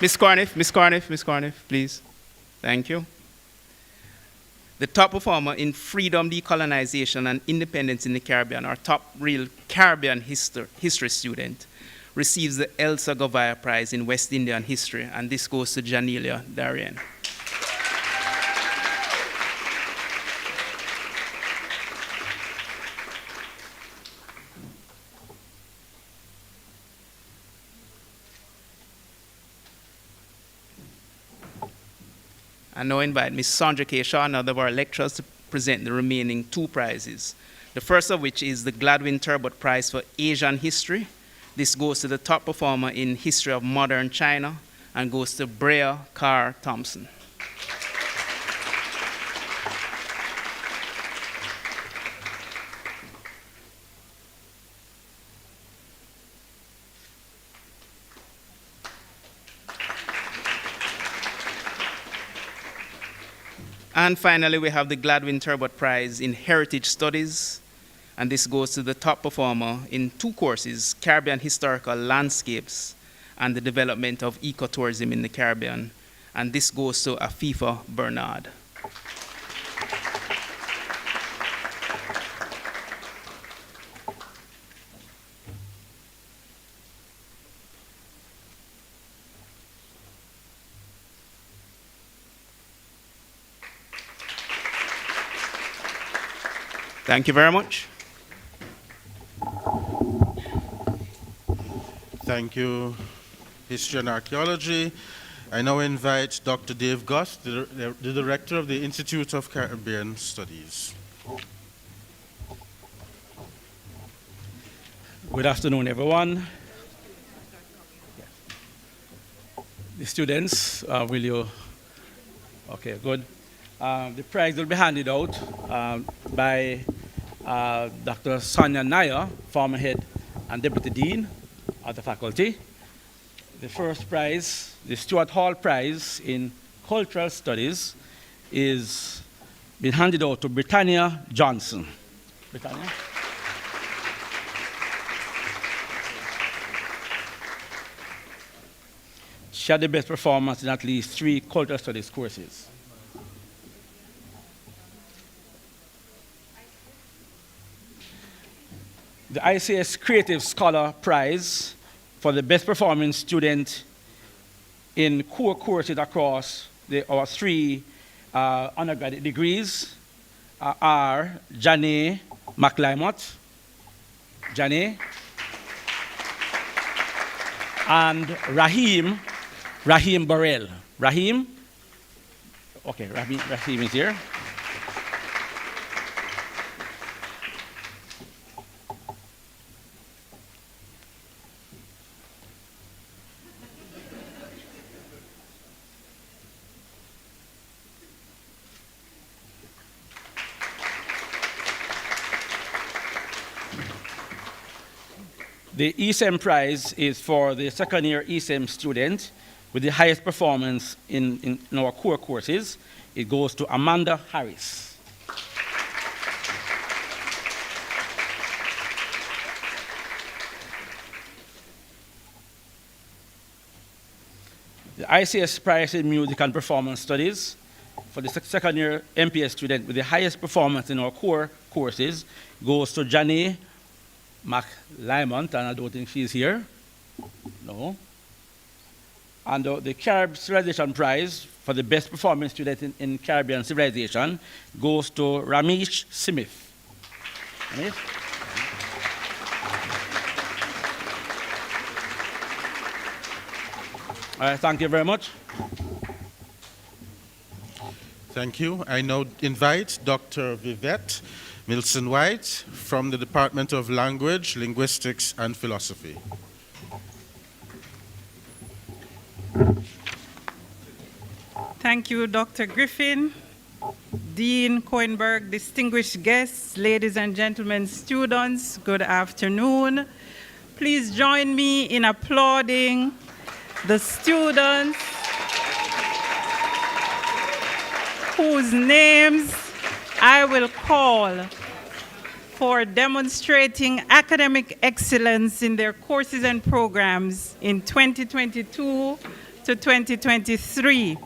Ms. Corniff, please. Thank you. The top performer in freedom, decolonization, and independence in the Caribbean, our top real Caribbean history student, receives the Elsa Govaya Prize in West Indian History, and this goes to Janelia Darien. I now invite Ms. Sandra K. Shaw, another of our lecturers, to present the remaining two prizes. The first of which is the Gladwin Turbot Prize for Asian History. This goes to the top performer in History of Modern China and goes to Brea Carr Thompson. And finally, we have the Gladwin Turbot Prize in Heritage Studies, and this goes to the top performer in two courses, Caribbean Historical Landscapes and the Development of Ecotourism in the Caribbean, and this goes to Afifa Bernard. Thank you very much. Thank you, History and Archaeology. I now invite Dr. Dave Goss, the Director of the Institute of Caribbean Studies. Good afternoon, everyone. The students, will you? Okay, good. The prize will be handed out by Dr. Sonia Nair, former head and deputy dean of the faculty. The first prize, the Stuart Hall Prize in Cultural Studies, is being handed out to Britannia Johnson. Britannia? She had the best performance in at least 3 cultural studies courses. The ICS Creative Scholar Prize for the best performing student in core courses across our 3 undergraduate degrees are Janae McLymont, Janae, and Raheem Burrell. Raheem? Okay, Raheem is here. The ESEM prize is for the second year ESEM student with the highest performance in our core courses. It goes to Amanda Harris. The ICS prize in music and performance studies for the second year MPS student with the highest performance in our core courses goes to Janae McLymont, and I don't think she's here. No. And the Carib Civilization Prize for the best performing student in Caribbean civilization goes to Ramesh Smith. Ramesh? All right, thank you very much. Thank you. I now invite Dr. Vivette Milson White from the Department of Language, Linguistics, and Philosophy. Thank you, Dr. Griffin, Dean Coenberg, distinguished guests, ladies and gentlemen, students, good afternoon. Please join me in applauding the students whose names I will call for demonstrating academic excellence in their courses and programs in 2022 to 2023.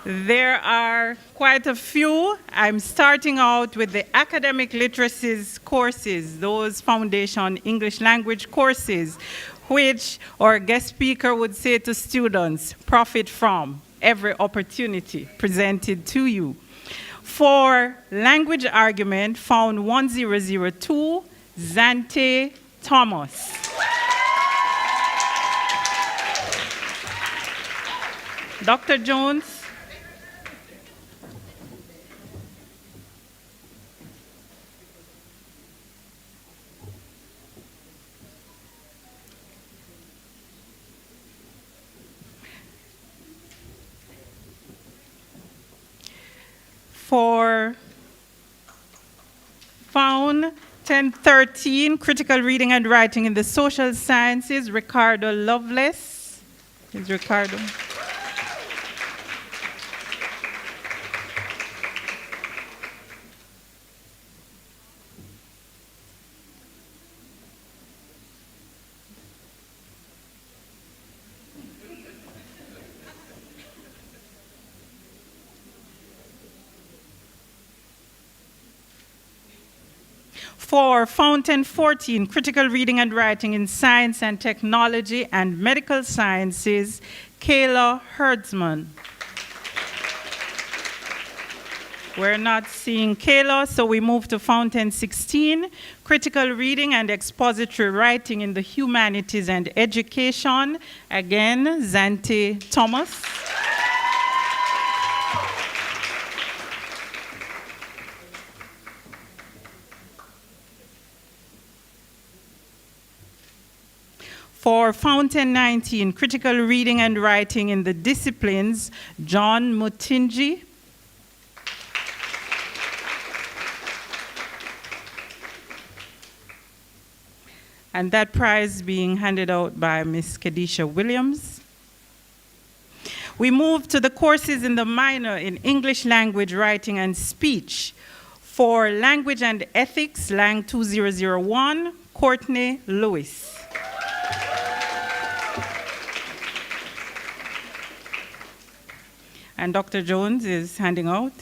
There are quite a few. I'm starting out with the academic literacies courses, those foundation English language courses, which our guest speaker would say to students, profit from every opportunity presented to you. For language argument, found 1002, Zante Thomas. Dr. Jones. For found 1013, critical reading and writing in the social sciences, Ricardo Lovelace. Is Ricardo? For Fountain 14, critical reading and writing in science and technology and medical sciences, Kayla Herdsman. We're not seeing Kayla, so we move to Fountain 16, critical reading and expository writing in the humanities and education. Again, Zante Thomas. For Fountain 19, Critical Reading and Writing in the Disciplines, John Mutinji. And that prize being handed out by Ms. Kadisha Williams. We move to the courses in the minor in English Language, Writing, and Speech. For Language and Ethics, Lang 2001, Courtney Lewis. And Dr. Jones is handing out.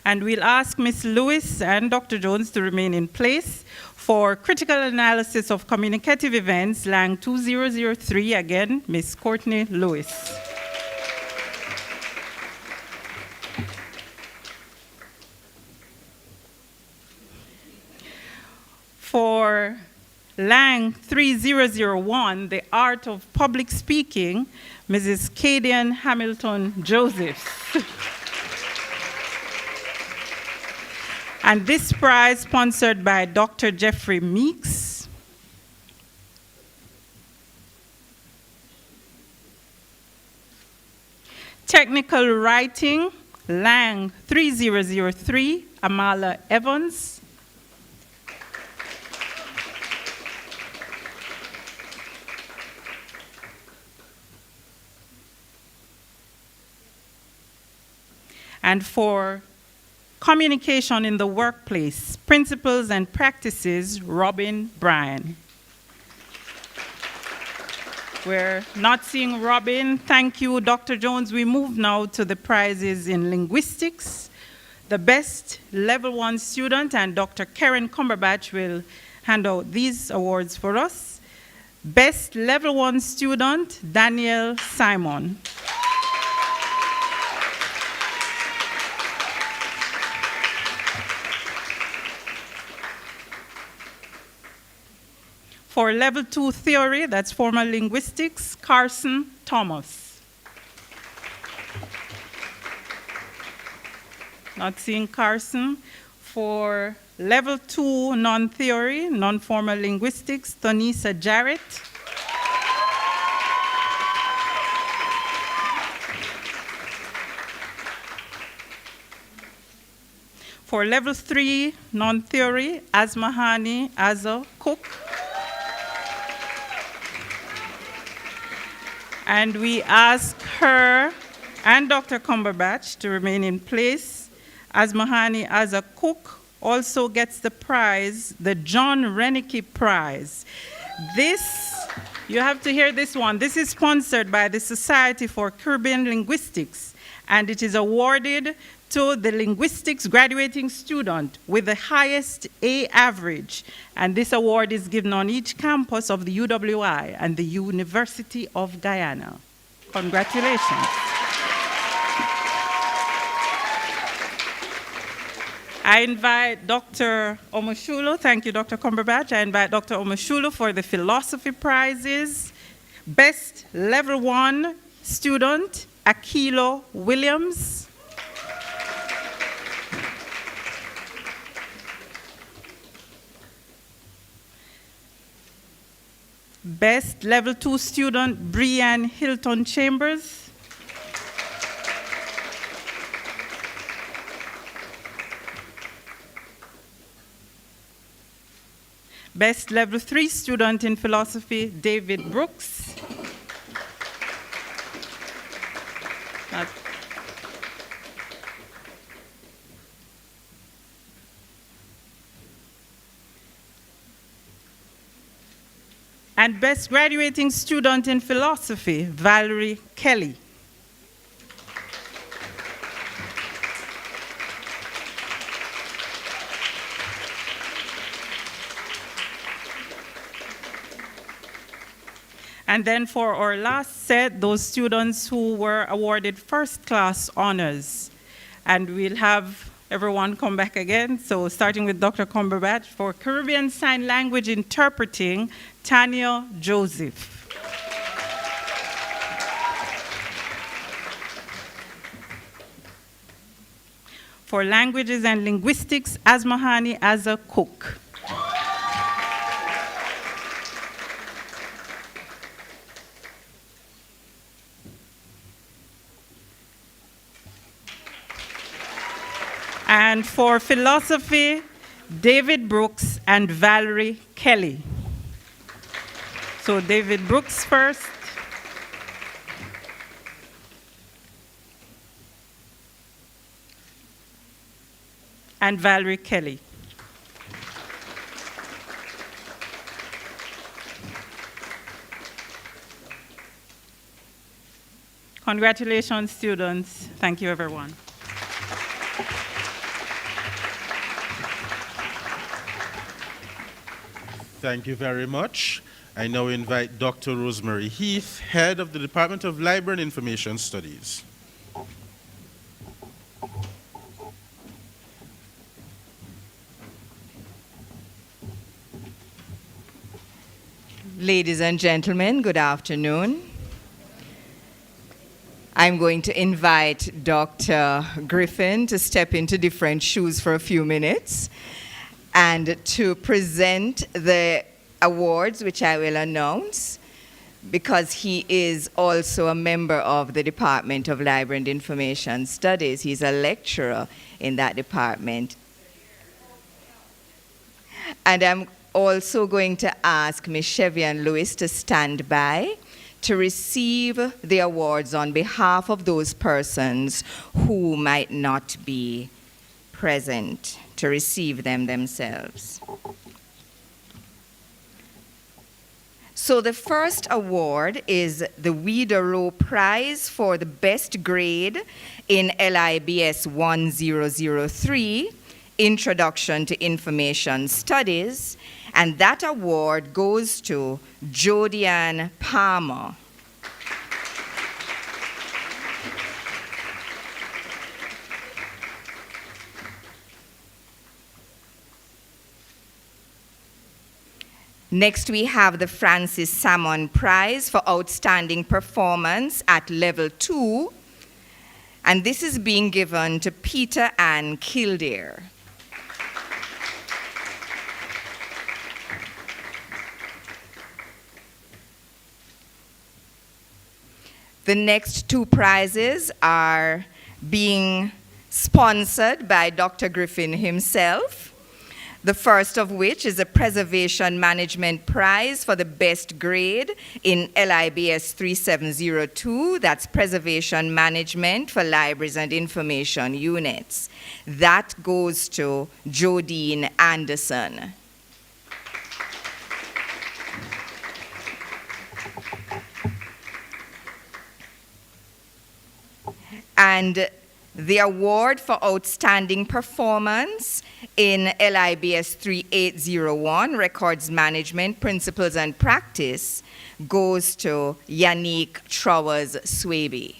And we'll ask Ms. Lewis and Dr. Jones to remain in place for Critical Analysis of Communicative Events, Lang 2003, again, Ms. Courtney Lewis. For Lang 3001, The Art of Public Speaking, Mrs. Cadian Hamilton Joseph. And this prize sponsored by Dr. Jeffrey Meeks. Technical Writing, Lang 3003, Amala Evans. And for Communication in the Workplace, Principles and Practices, Robin Bryan. We're not seeing Robin. Thank you, Dr. Jones. We move now to the prizes in linguistics. The best level 1 student, and Dr. Karen Cumberbatch will hand out these awards for us. Best level 1 student, Daniel Simon. For level 2 theory, that's formal linguistics, Carson Thomas. Not seeing Carson. For level 2 non-theory, non-formal linguistics, Tonisa Jarrett. For level 3 non-theory, Asmahani Azo Cook. And we ask her and Dr. Cumberbatch to remain in place. Asmahani Aza Cook also gets the prize, the John Renicky Prize. This, you have to hear this one. This is sponsored by the Society for Caribbean Linguistics, and it is awarded to the linguistics graduating student with the highest A average. And this award is given on each campus of the UWI and the University of Guyana. Congratulations. I invite Dr. Omoshulo. Thank you, Dr. Cumberbatch. I invite Dr. Omoshulo for the philosophy prizes. Best level 1 student, Akilo Williams. Best level 2 student, Brian Hilton Chambers. Best level 3 student in philosophy, David Brooks. And best graduating student in philosophy, Valerie Kelly. And then for our last set, those students who were awarded first class honors. And we'll have everyone come back again. So starting with Dr. Cumberbatch for Caribbean Sign Language Interpreting, Tanya Joseph. for Languages and Linguistics, Asmahani as a cook. And for Philosophy, David Brooks and Valerie Kelly. So David Brooks first. And Valerie Kelly. Congratulations, students. Thank you, everyone. Thank you very much. I now invite Dr. Rosemary Heath, Head of the Department of Library and Information Studies. Ladies and gentlemen, good afternoon. I'm going to invite Dr. Griffin to step into different shoes for a few minutes and to present the awards, which I will announce, because he is also a member of the Department of Library and Information Studies. He's a lecturer in that department. And I'm also going to ask Ms. Chevian Lewis to stand by to receive the awards on behalf of those persons who might not be present, to receive them themselves. So the first award is the Widerloh Prize for the best grade in LIBS 1003, Introduction to Information Studies, and that award goes to Jodianne Palmer. Next, we have the Francis Salmon Prize for Outstanding Performance at Level 2, and this is being given to Peter Ann Kildare. The next two prizes are being sponsored by Dr. Griffin himself. The first of which is a Preservation Management Prize for the best grade in LIBS 3702. That's Preservation Management for Libraries and Information Units. That goes to Jodine Anderson. And the award for outstanding performance in LIBS 3801, Records Management, Principles and Practice, goes to Yannick Trowers Swaby.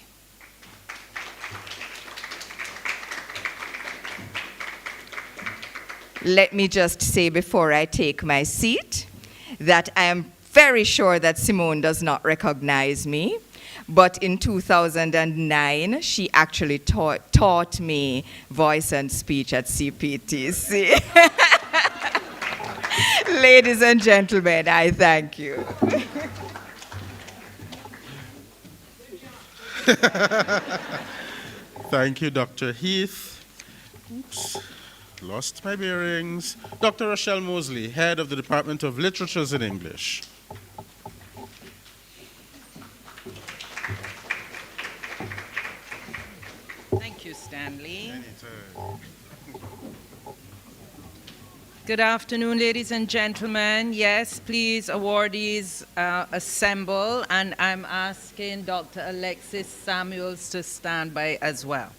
Let me just say before I take my seat that I am very sure that Simone does not recognize me. But in 2009, she actually taught me voice and speech at CPTC. Ladies and gentlemen, I thank you. Thank you, Dr. Heath. Oops, lost my bearings. Dr. Rochelle Mosley, Head of the Department of Literatures in English. Thank you, Stanley. Good afternoon, ladies and gentlemen. Yes, please, awardees assemble, and I'm asking Dr. Alexis Samuels to stand by as well.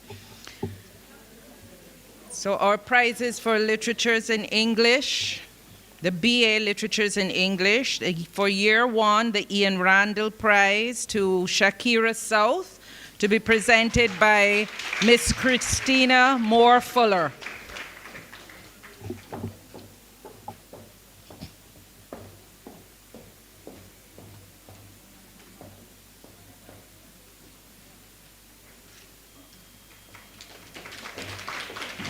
So our prizes for literatures in English, the BA Literatures in English, for year one, the Ian Randall Prize to Shakira South, to be presented by Miss Christina Moore Fuller.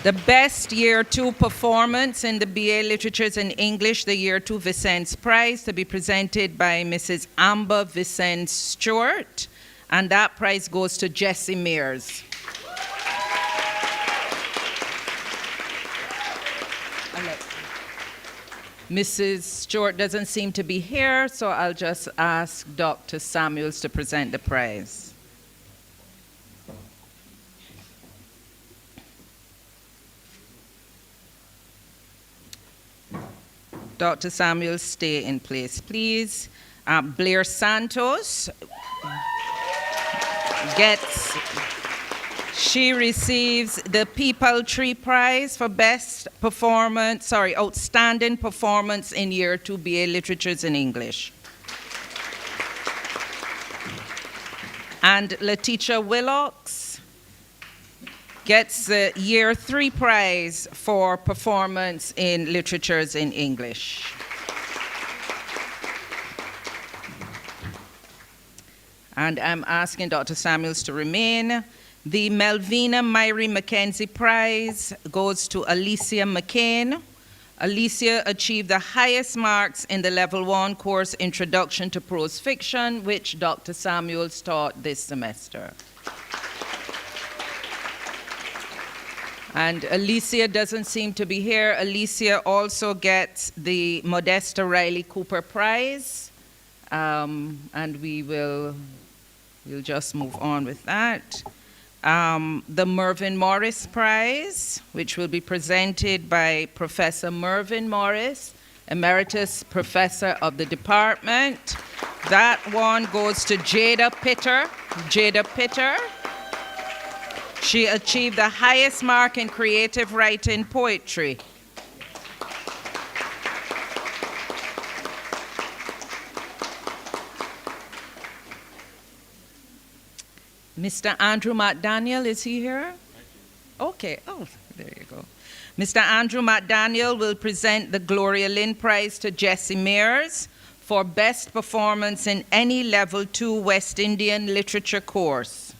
The best Year 2 performance in the BA Literatures in English, the Year 2 Vicente Prize, to be presented by Mrs. Amber Vicente Stewart, and that prize goes to Jessie Mears. Mrs. Stewart doesn't seem to be here, so I'll just ask Dr. Samuels to present the prize. Dr. Samuels, stay in place, please. Blair Santos she receives the People Tree Prize for outstanding performance in Year 2 BA Literatures in English. And Letitia Willocks gets the Year 3 prize for performance in Literatures in English. And I'm asking Dr. Samuels to remain. The Melvina Myrie Mackenzie Prize goes to Alicia McCain. Alicia achieved the highest marks in the Level 1 course Introduction to Prose Fiction, which Dr. Samuels taught this semester. And Alicia doesn't seem to be here. Alicia also gets the Modesta Riley Cooper Prize. And we'll just move on with that. The Mervyn Morris Prize, which will be presented by Professor Mervyn Morris, Emeritus Professor of the Department. That one goes to Jada Pitter. Jada Pitter. She achieved the highest mark in creative writing poetry. Mr. Andrew McDaniel, is he here? Okay, oh, there you go. Mr. Andrew McDaniel will present the Gloria Lynn Prize to Jessie Mears for best performance in any Level 2 West Indian literature course.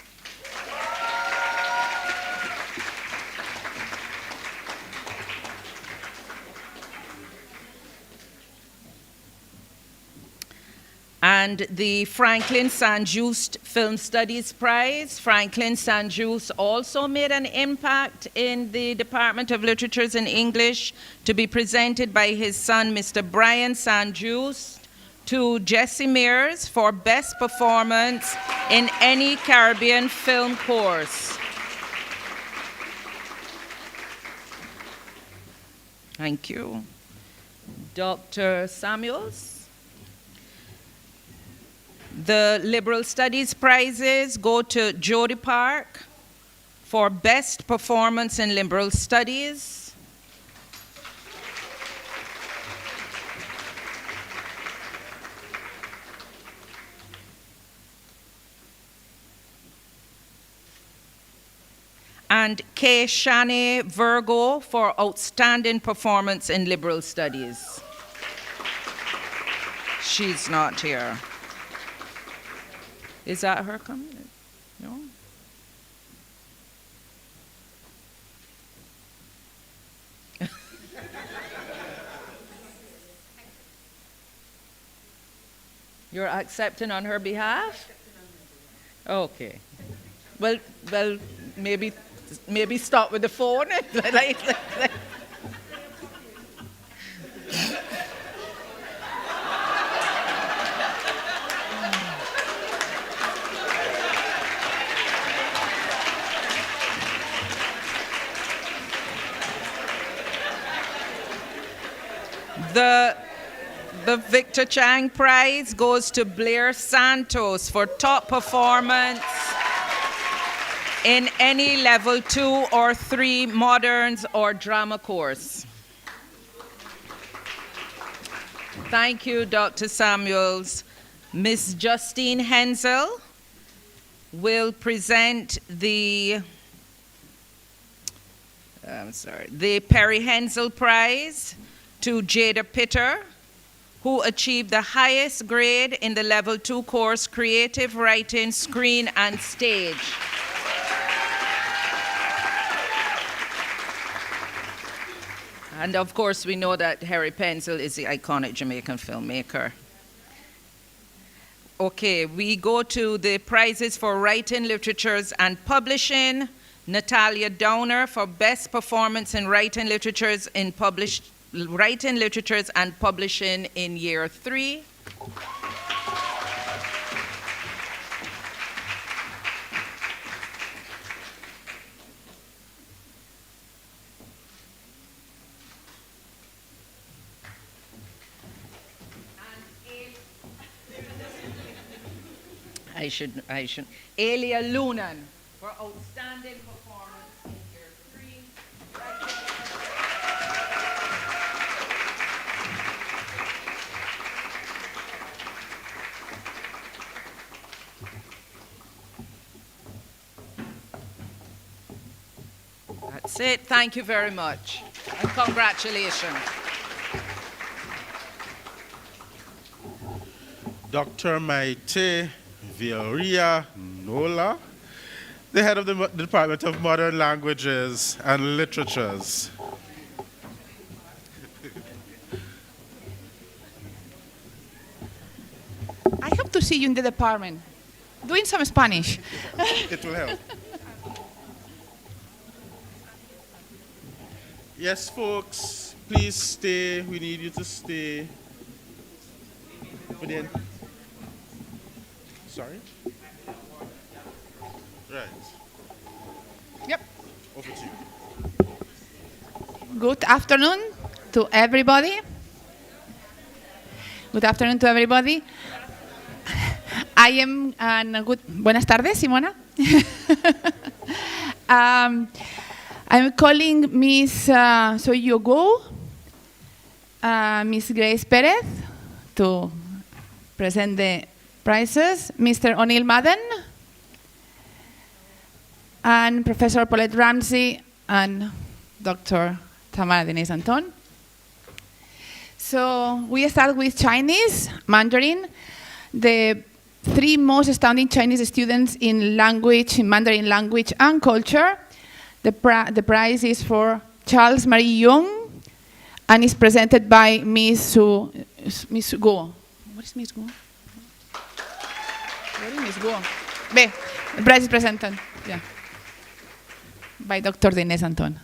And the Franklin St. Film Studies Prize. Franklin St. also made an impact in the Department of Literatures in English, to be presented by his son, Mr. Brian St. to Jessie Mears for best performance in any Caribbean film course. Thank you. Dr. Samuels? The Liberal Studies Prizes go to Jody Park for best performance in Liberal Studies. And Kay Shanae Virgo for outstanding performance in Liberal Studies. She's not here. Is that her coming? No? You're accepting on her behalf? Okay. Well, maybe start with the phone. The Victor Chang Prize goes to Blair Santos for top performance in any Level 2 or 3 moderns or drama course. Thank you, Dr. Samuels. Ms. Justine Hensel will present the Perry Hensel Prize to Jada Pitter, who achieved the highest grade in the Level 2 course, Creative Writing, Screen and Stage. And of course, we know that Harry Pencil is the iconic Jamaican filmmaker. Okay, we go to the prizes for writing, literatures, and publishing. Natalia Downer for Best Performance in Writing, Literatures, Writing, Literatures, and Publishing in Year 3. I should. Elia Lunan for outstanding performance in year 3. That's it. Thank you very much. And congratulations. Dr. Maite Vilria Nola, the head of the Department of Modern Languages and Literatures. I hope to see you in the department, doing some Spanish. It will help. Yes, folks, please stay. We need you to stay. Sorry? Right. Yep. Over to you. Good afternoon to everybody. Good afternoon to everybody. I am buenas tardes, Simona. I'm calling Miss Soyogo, Miss Grace Perez to present the prizes, Mr. O'Neill Madden, and Professor Paulette Ramsey, and Dr. Tamara Denise Anton. So we start with Chinese, Mandarin. The 3 most astounding Chinese students in Mandarin language and culture. The prize is for Charles Marie Young, and is presented by Miss Guo. What is Miss Guo? Where is Miss Guo? The prize is presented, yeah, by Dr. Denise Anton.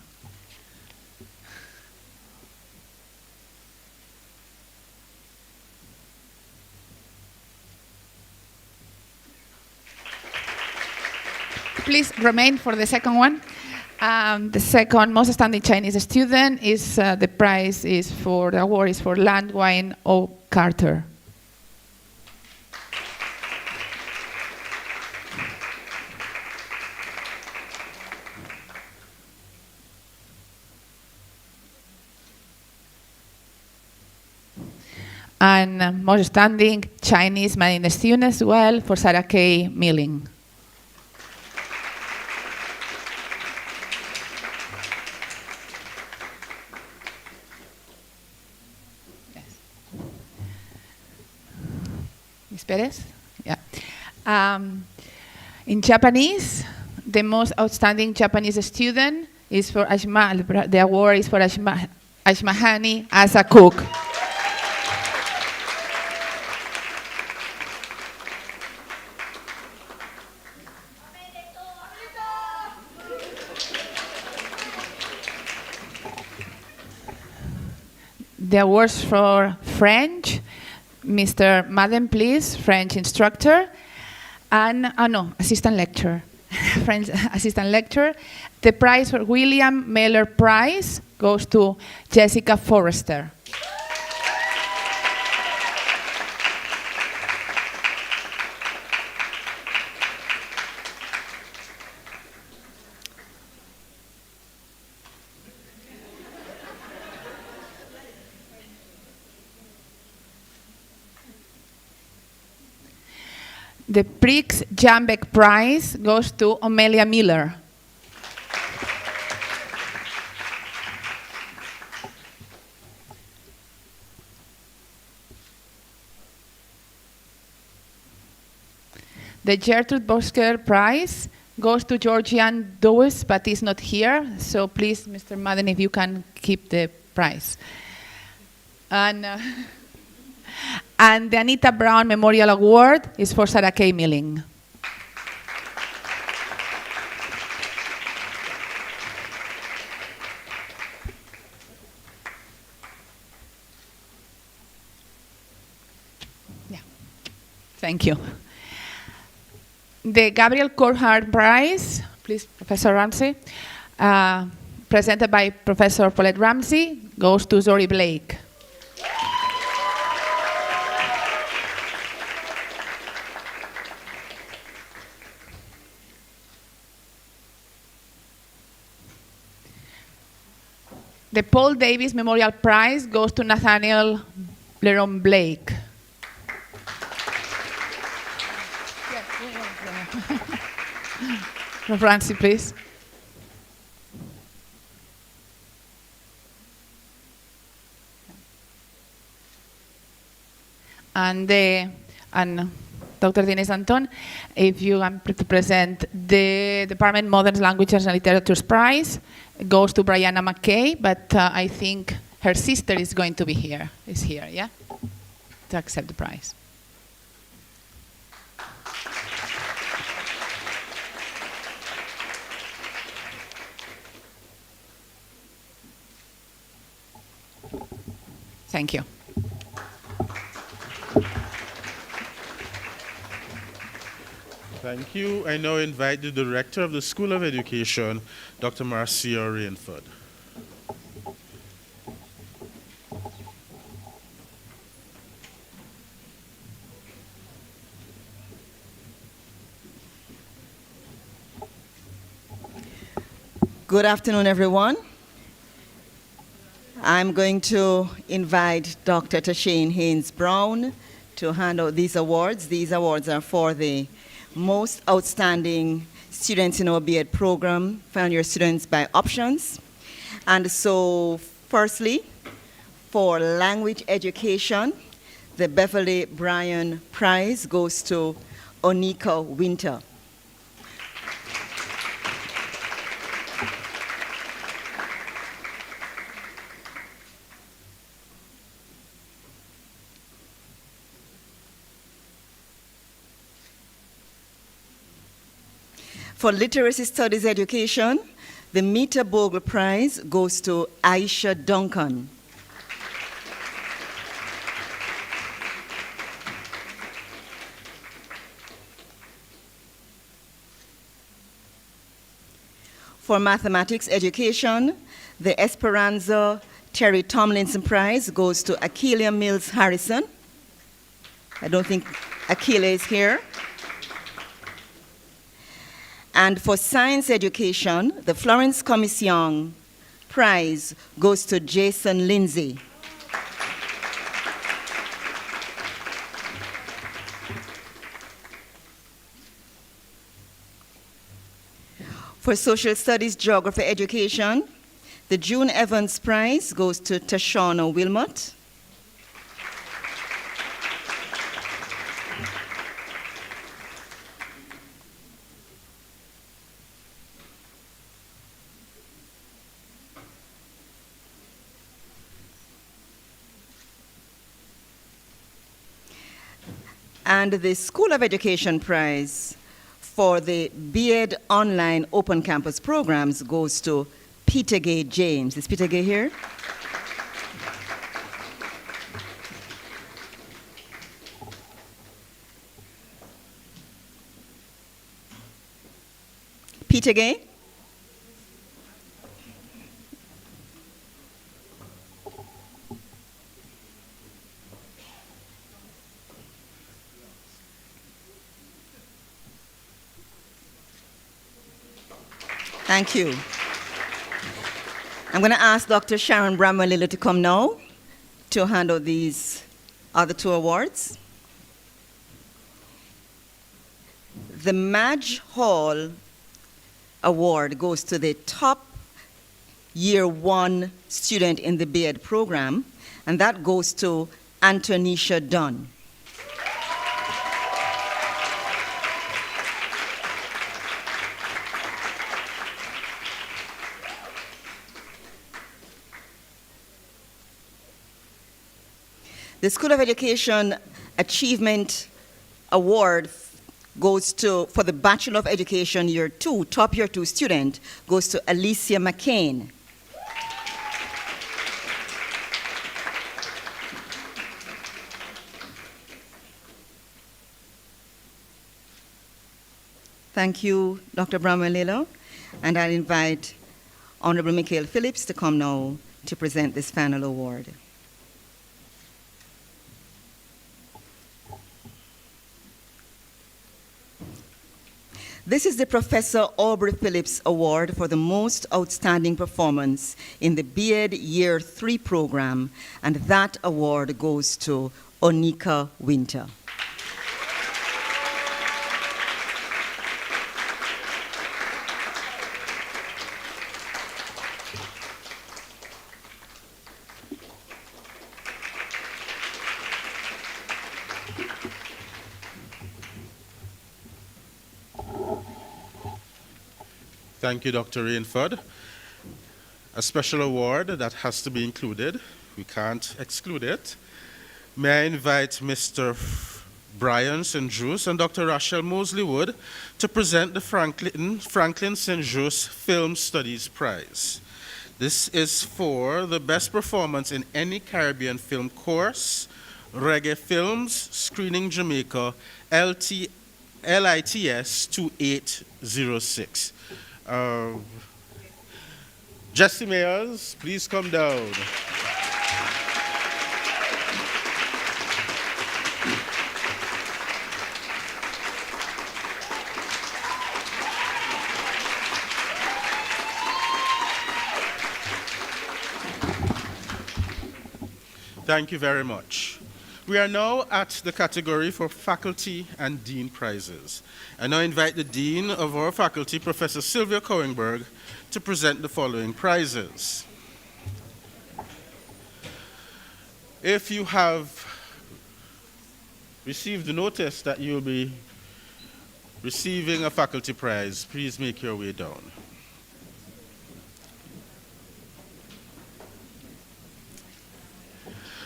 Please remain for the second one. The second most outstanding Chinese student is the award is for Landwine O. Carter. And most outstanding Chinese Mandarin student as well for Sarah K. Milling. Ms. Perez? Yeah. In Japanese, the most outstanding Japanese student is for the award is for Ashmahani as a cook. The awards for French, Mr. Madden, please, French instructor, and, assistant lecturer, French assistant lecturer. The prize for William Miller Prize goes to Jessica Forrester. The Prix Jambeck Prize goes to Amelia Miller. The Gertrude Bosker Prize goes to Georgian Dowes, but is not here. So please, Mr. Madden, if you can keep the prize. And, and the Anita Brown Memorial Award is for Sarah K. Milling. Thank you. The Gabriel Courthard Prize, please, Professor Ramsey, presented by Professor Paulette Ramsey, goes to Zori Blake. The Paul Davis Memorial Prize goes to Nathaniel Leron Blake. Francie, please. And Dr. Dines Anton, if you want to present the Department Modern Languages and Literatures Prize, it goes to Brianna McKay, but I think her sister is going to be here, yeah? To accept the prize. Thank you. Thank you. I now invite the Director of the School of Education, Dr. Marcia Rainford. Good afternoon, everyone. I'm going to invite Dr. Tashane Haynes Brown to hand out these awards. These awards are for the most outstanding students in our B.Ed program, final year students by options. And so, firstly, for language education, the Beverly Bryan Prize goes to Onika Winter. For Literacy Studies Education, the Meta Bogle Prize goes to Aisha Duncan. For Mathematics Education, the Esperanza Terry Tomlinson Prize goes to Akeelia Mills Harrison. I don't think Akeelia is here. And for Science Education, the Florence Commission Prize goes to Jason Lindsay. For Social Studies Geography Education, the June Evans Prize goes to Tashana Wilmot. And the School of Education Prize for the B.Ed Online Open Campus programs goes to Peter Gay James. Is Peter Gay here? Peter Gay? Thank you. I'm going to ask Dr. Sharon Bramwell-Lilly to come now to hand out these other two awards. The Madge Hall Award goes to the top Year 1 student in the B.Ed program, and that goes to Antonisha Dunn. The School of Education Achievement Award goes to, for the Bachelor of Education Year 2, top Year 2 student, goes to Alicia McCain. Thank you, Dr. Bramwell-Lilo. And I'll invite Honorable Michael Phillips to come now to present this final award. This is the Professor Aubrey Phillips Award for the most outstanding performance in the BEd Year 3 program, and that award goes to Onika Winter. Thank you, Dr. Rainford. A special award that has to be included. We can't exclude it. May I invite Mr. Brian St. Just and Dr. Rachel Mosley Wood to present the Franklin St. Just Film Studies Prize. This is for the best performance in any Caribbean film course, Reggae Films, Screening Jamaica, LITS 2806. Jesse Mayers, please come down. Thank you very much. We are now at the category for faculty and dean prizes. I now invite the dean of our faculty, Professor Sylvia Cohenberg, to present the following prizes. If you have received the notice that you'll be receiving a faculty prize, please make your way down.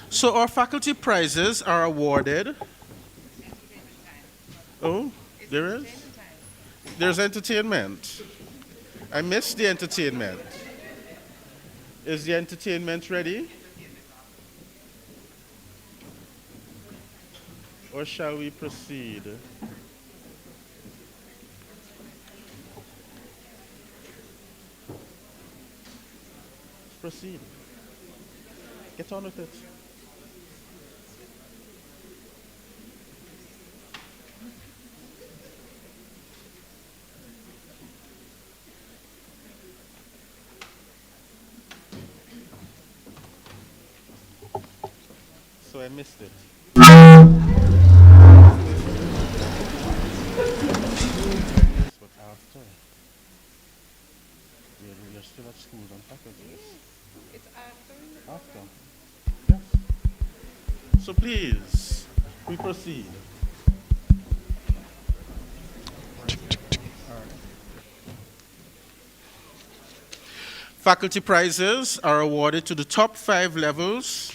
So our faculty prizes are awarded. Oh, there is? There's entertainment. I missed the entertainment. Is the entertainment ready? Or shall we proceed? Proceed. Get on with it. So I missed it. But after, we're still at schools and faculties. It's after? After. Yes. So please, we proceed. Faculty prizes are awarded to the top 5 levels.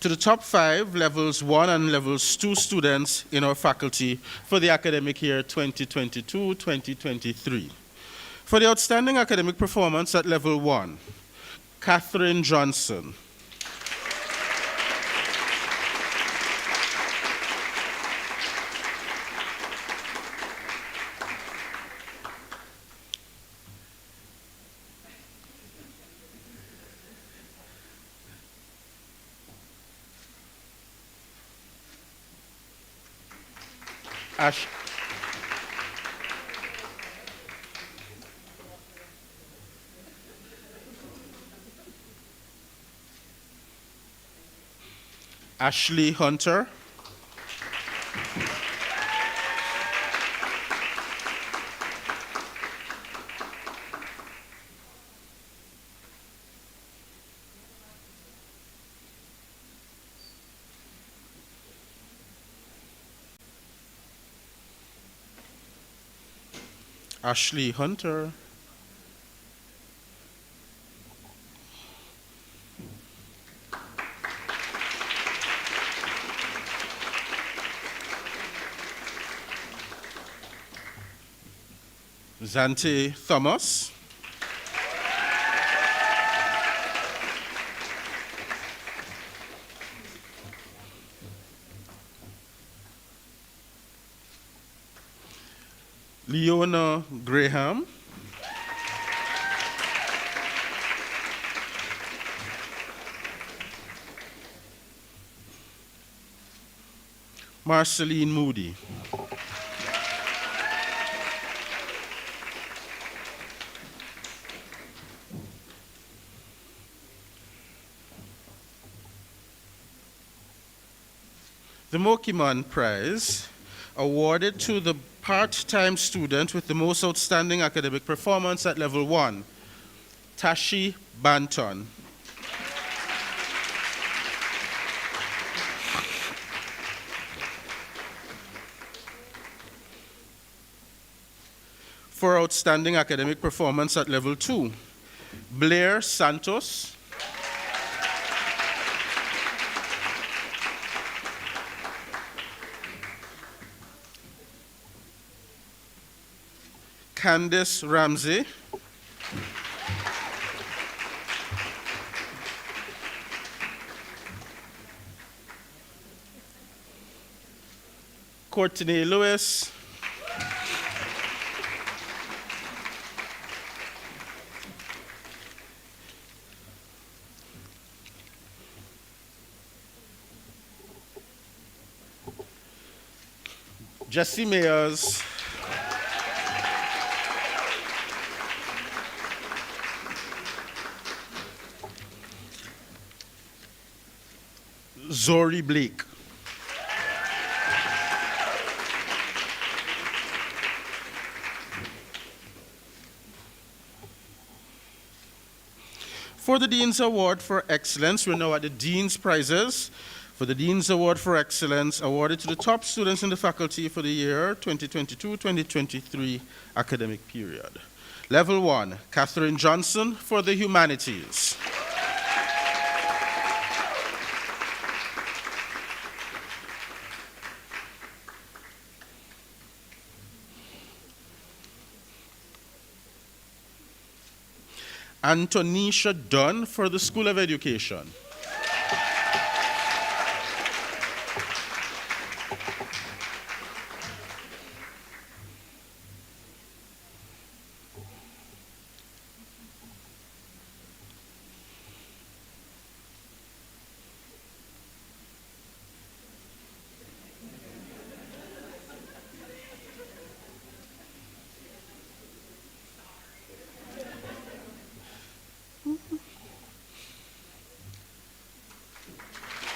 To the top 5 levels 1 and levels 2 students in our faculty for the academic year 2022-2023. For the outstanding academic performance at level 1, Catherine Johnson. Ashley Hunter. Ashley Hunter. Zante Thomas. Leona Graham. Marceline Moody. The Mokiman Prize, awarded to the part-time student with the most outstanding academic performance at level 1, Tashi Banton. For outstanding academic performance at level 2, Blair Santos. Candice Ramsey. Courtney Lewis. Jesse Mayers. Zori Blake. For the Dean's Award for Excellence, we're now at the Dean's Prizes. For the Dean's Award for Excellence, awarded to the top students in the faculty for the year 2022-2023 academic period. Level 1, Catherine Johnson for the Humanities. Antonisha Dunn for the School of Education.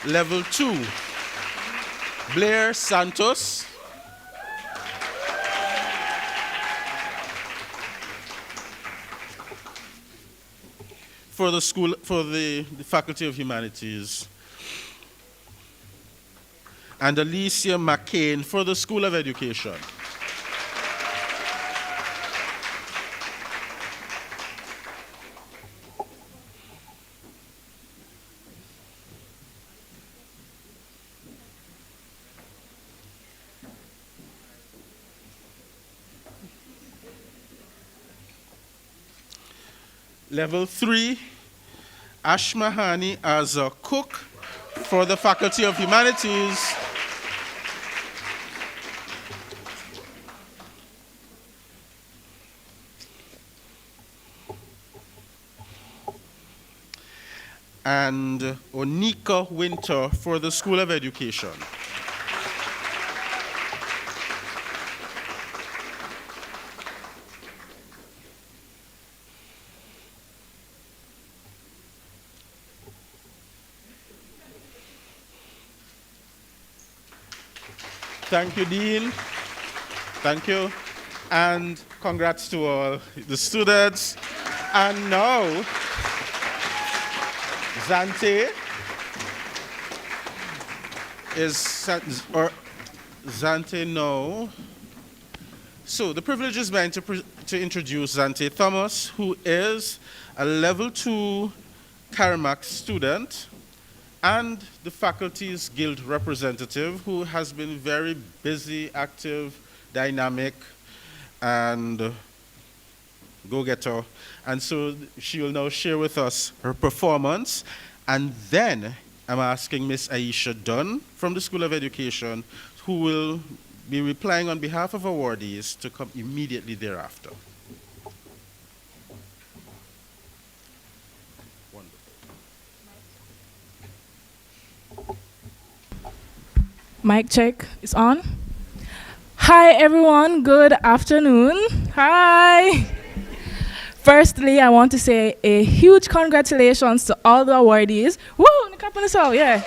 Level 2, Blair Santos. For the school, for the Faculty of Humanities. And Alicia McCain for the School of Education. Level 3, Ashmahani as a cook for the Faculty of Humanities. And Onika Winter for the School of Education. Thank you, Dean. Thank you. And congrats to all the students. And now, Zante Zante now. So the privilege is mine to introduce Zante Thomas, who is a level 2 Karamak student and the faculty's guild representative, who has been very busy, active, dynamic, and go-getter. And so she will now share with us her performance. And then I'm asking Miss Aisha Dunn from the School of Education, who will be replying on behalf of awardees, to come immediately thereafter. Mic check is on. Hi everyone, good afternoon. Hi. Firstly, I want to say a huge congratulations to all the awardees. Woo, yeah.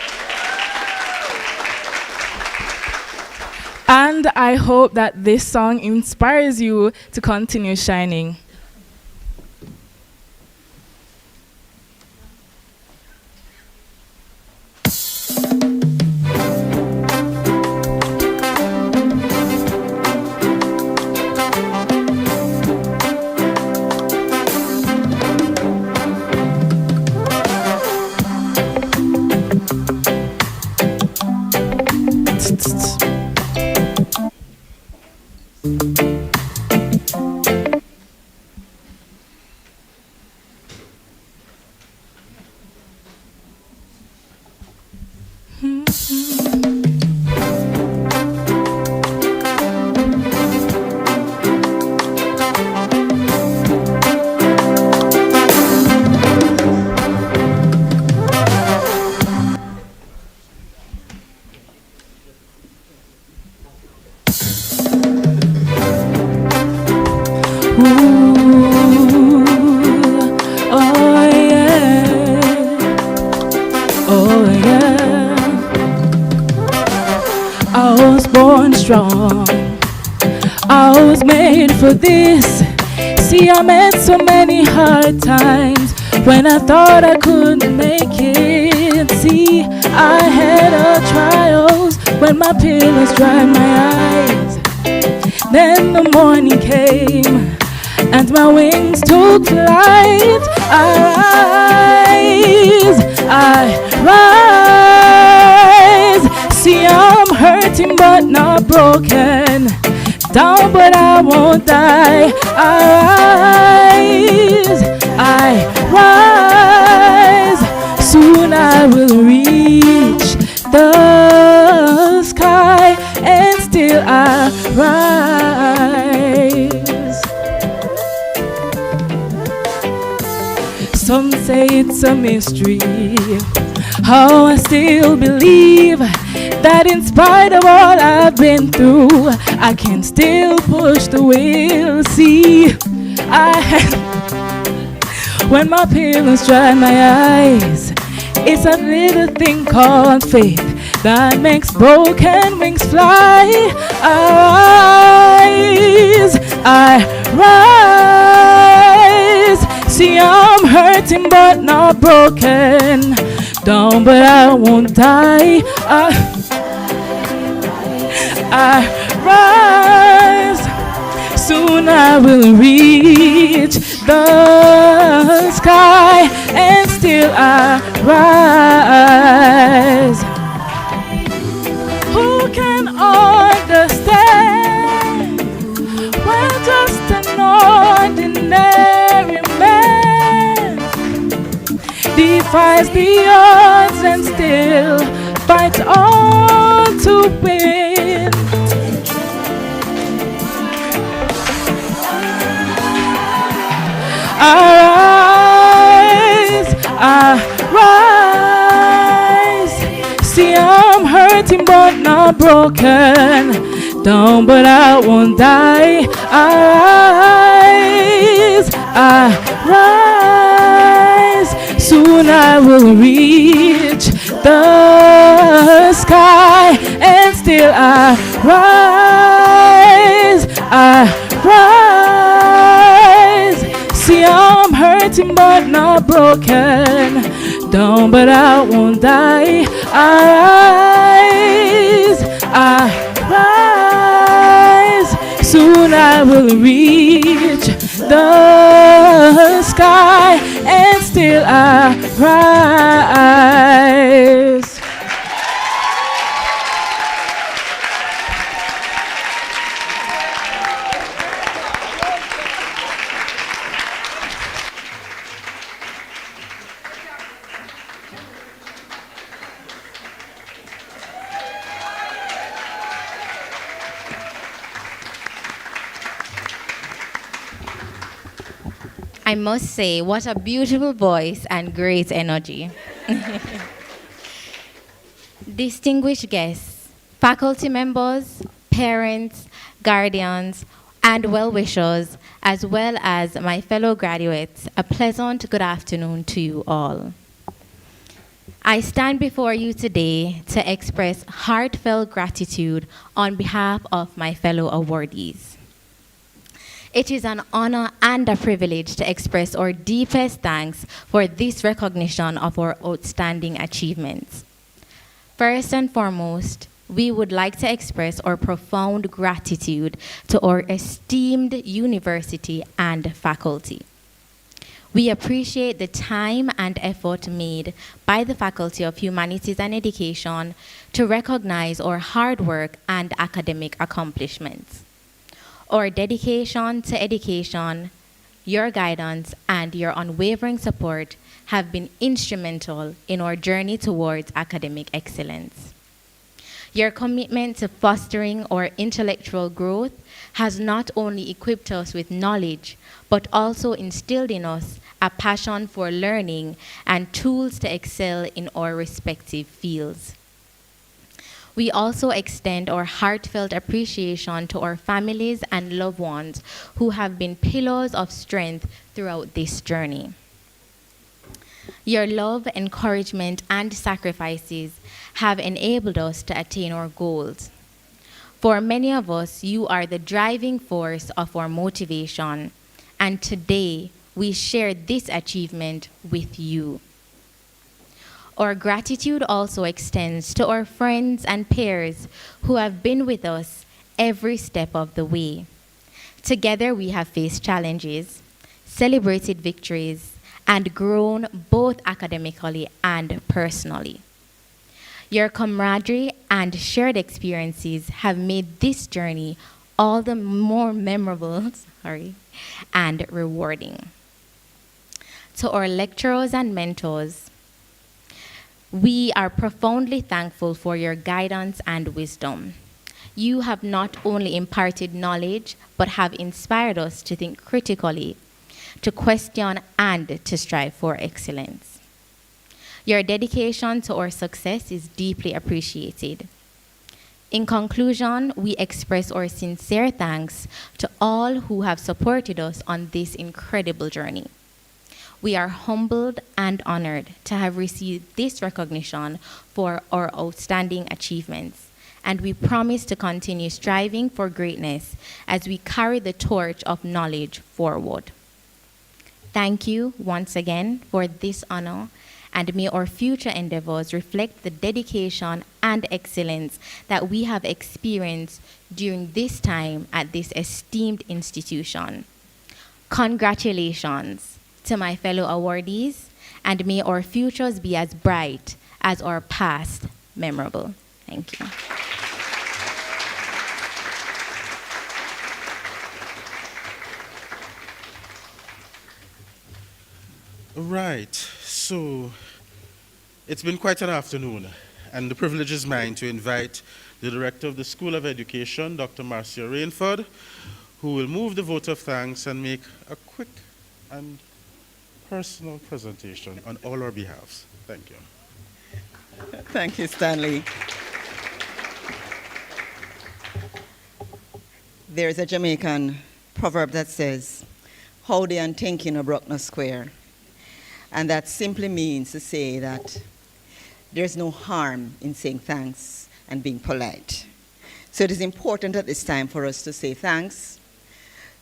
And I hope that this song inspires you to continue shining. Strong. I was made for this. See, I met so many hard times when I thought I couldn't make it. See, I had trials when my pillows dried my eyes. Then the morning came and my wings took flight. I rise. See, I'm hurting but not broken, down but I won't die. I rise, soon I will reach the sky, and still I rise. Some say it's a mystery how I still believe that in spite of all I've been through, I can still push the wheel. See, when my pillows dry my eyes, it's a little thing called faith that makes broken wings fly. I rise. See, I'm hurting but not broken, down but I won't die. I rise, soon I will reach the sky, and still I rise. Who can understand when just an ordinary man defies the odds and still fights on to win? I rise. See, I'm hurting but not broken, down but I won't die. I rise. Soon I will reach the sky, and still I rise. I rise. See, I'm hurting but not broken, down but I won't die. I rise. Soon I will reach the sky, and still I rise. I must say, what a beautiful voice and great energy. Distinguished guests, faculty members, parents, guardians, and well-wishers, as well as my fellow graduates, a pleasant good afternoon to you all. I stand before you today to express heartfelt gratitude on behalf of my fellow awardees. It is an honor and a privilege to express our deepest thanks for this recognition of our outstanding achievements. First and foremost, we would like to express our profound gratitude to our esteemed university and faculty. We appreciate the time and effort made by the Faculty of Humanities and Education to recognize our hard work and academic accomplishments. Our dedication to education, your guidance, and your unwavering support have been instrumental in our journey towards academic excellence. Your commitment to fostering our intellectual growth has not only equipped us with knowledge, but also instilled in us a passion for learning and tools to excel in our respective fields. We also extend our heartfelt appreciation to our families and loved ones who have been pillars of strength throughout this journey. Your love, encouragement, and sacrifices have enabled us to attain our goals. For many of us, you are the driving force of our motivation, and today we share this achievement with you. Our gratitude also extends to our friends and peers who have been with us every step of the way. Together we have faced challenges, celebrated victories, and grown both academically and personally. Your camaraderie and shared experiences have made this journey all the more memorable and rewarding. To our lecturers and mentors, we are profoundly thankful for your guidance and wisdom. You have not only imparted knowledge, but have inspired us to think critically, to question, and to strive for excellence. Your dedication to our success is deeply appreciated. In conclusion, we express our sincere thanks to all who have supported us on this incredible journey. We are humbled and honored to have received this recognition for our outstanding achievements, and we promise to continue striving for greatness as we carry the torch of knowledge forward. Thank you once again for this honor, and may our future endeavors reflect the dedication and excellence that we have experienced during this time at this esteemed institution. Congratulations to my fellow awardees, and may our futures be as bright as our past memorable. Thank you. Right, so it's been quite an afternoon, and the privilege is mine to invite the Director of the School of Education, Dr. Marcia Rainford, who will move the vote of thanks and make a quick and personal presentation on all our behalves. Thank you. Thank you, Stanley. There's a Jamaican proverb that says, "How they and thinking a broke no square." And that simply means to say that there's no harm in saying thanks and being polite. So it is important at this time for us to say thanks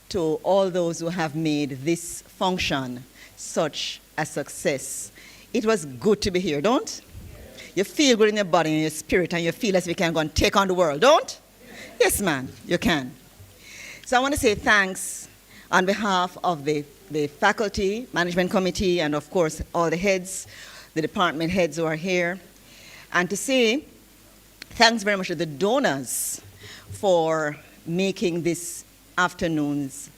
to all those who have made this function such a success. It was good to be here, don't? You feel good in your body and your spirit, and you feel as if you can go and take on the world, don't? Yes, man, you can. So I want to say thanks on behalf of the faculty, management committee, and of course all the heads, the department heads who are here, and to say thanks very much to the donors for making this afternoon's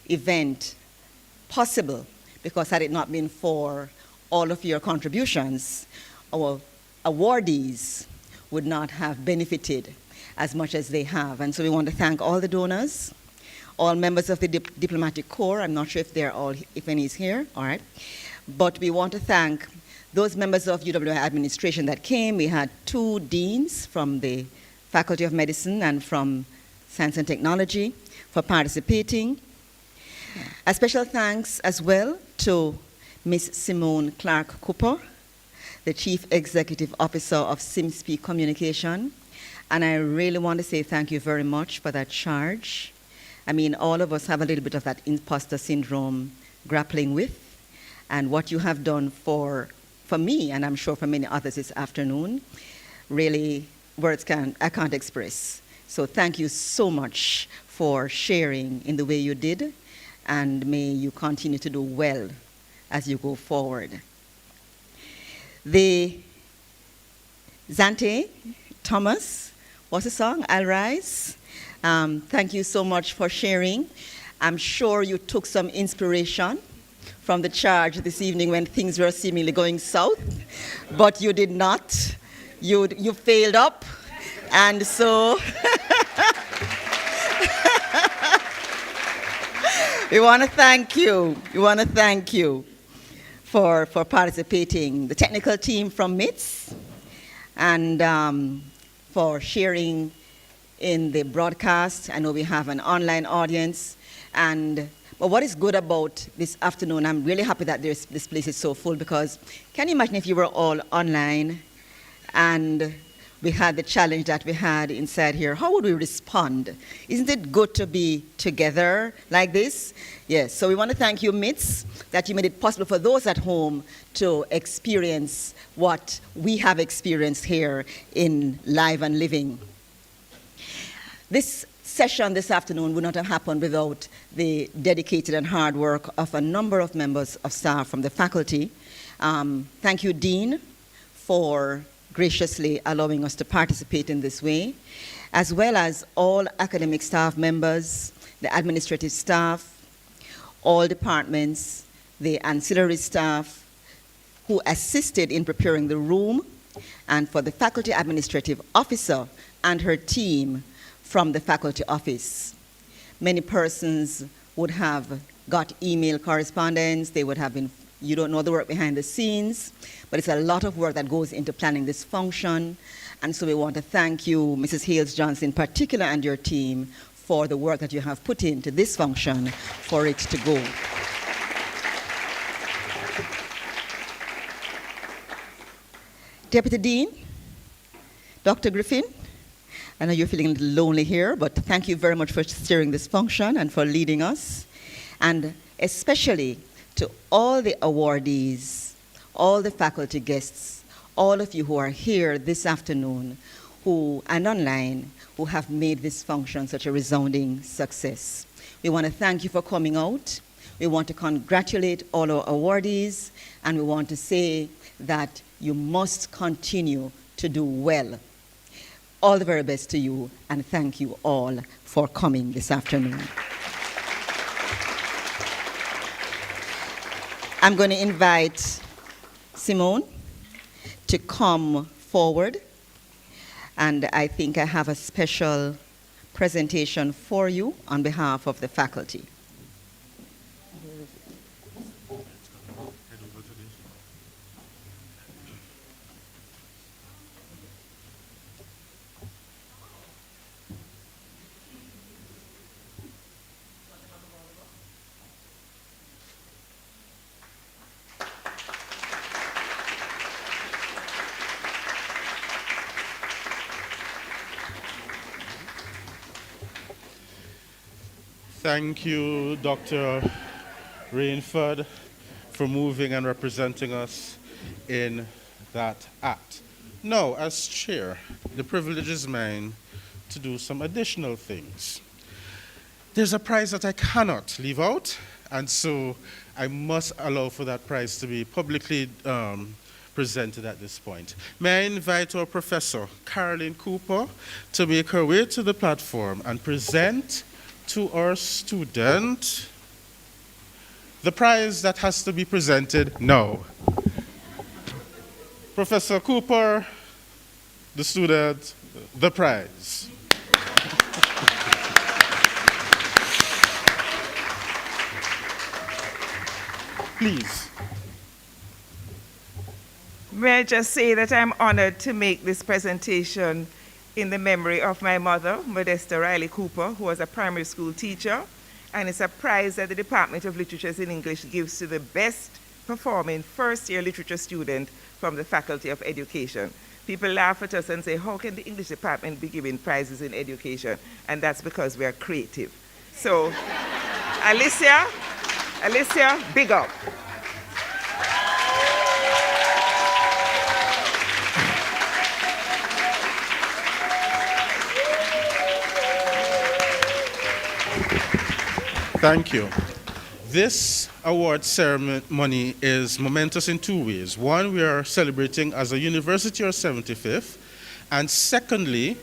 event possible, because had it not been for all of your contributions, our awardees would not have benefited as much as they have. And so we want to thank all the donors, all members of the diplomatic corps. I'm not sure if they're all, if any is here, all right. But we want to thank those members of UWI administration that came. We had 2 deans from the Faculty of Medicine and from Science and Technology for participating. A special thanks as well to Ms. Simone Clark Cooper, the Chief Executive Officer of SimSpeak Communication. And I really want to say thank you very much for that charge. I mean, all of us have a little bit of that imposter syndrome grappling with, and what you have done for me, and I'm sure for many others this afternoon, really I can't express. So thank you so much for sharing in the way you did, and may you continue to do well as you go forward. The Zante Thomas, what's the song? I'll Rise. Thank you so much for sharing. I'm sure you took some inspiration from the charge this evening when things were seemingly going south, but you did not. You failed up, and so we want to thank you. We want to thank you for participating. The technical team from MITS, and for sharing in the broadcast. I know we have an online audience, but what is good about this afternoon, I'm really happy that this place is so full, because can you imagine if you were all online and we had the challenge that we had inside here? How would we respond? Isn't it good to be together like this? Yes, so we want to thank you, MITS, that you made it possible for those at home to experience what we have experienced here in Live and Living. This session this afternoon would not have happened without the dedicated and hard work of a number of members of staff from the faculty. Thank you, Dean, for graciously allowing us to participate in this way, as well as all academic staff members, the administrative staff, all departments, the ancillary staff who assisted in preparing the room, and for the faculty administrative officer and her team from the faculty office. Many persons would have got email correspondence, they would have been, you don't know the work behind the scenes, but it's a lot of work that goes into planning this function. And so we want to thank you, Mrs. Hales-Johnson in particular, and your team for the work that you have put into this function for it to go. Deputy Dean, Dr. Griffin, I know you're feeling a little lonely here, but thank you very much for steering this function and for leading us. And especially to all the awardees, all the faculty guests, all of you who are here this afternoon and online, who have made this function such a resounding success. We want to thank you for coming out. We want to congratulate all our awardees, and we want to say that you must continue to do well. All the very best to you, and thank you all for coming this afternoon. I'm going to invite Simone to come forward, and I think I have a special presentation for you on behalf of the faculty. Thank you, Dr. Rainford, for moving and representing us in that act. Now, as chair, the privilege is mine to do some additional things. There's a prize that I cannot leave out, and so I must allow for that prize to be publicly presented at this point. May I invite our professor, Caroline Cooper, to make her way to the platform and present to our student the prize that has to be presented now. Professor Cooper, the student, the prize. Please. May I just say that I'm honored to make this presentation in the memory of my mother, Modesta Riley Cooper, who was a primary school teacher, and it's a prize that the Department of Literatures in English gives to the best performing first-year literature student from the Faculty of Education. People laugh at us and say, how can the English department be giving prizes in education? And that's because we are creative. So, Alicia, big up. Thank you. This award ceremony is momentous in two ways. One, we are celebrating as a university our 75th. And secondly,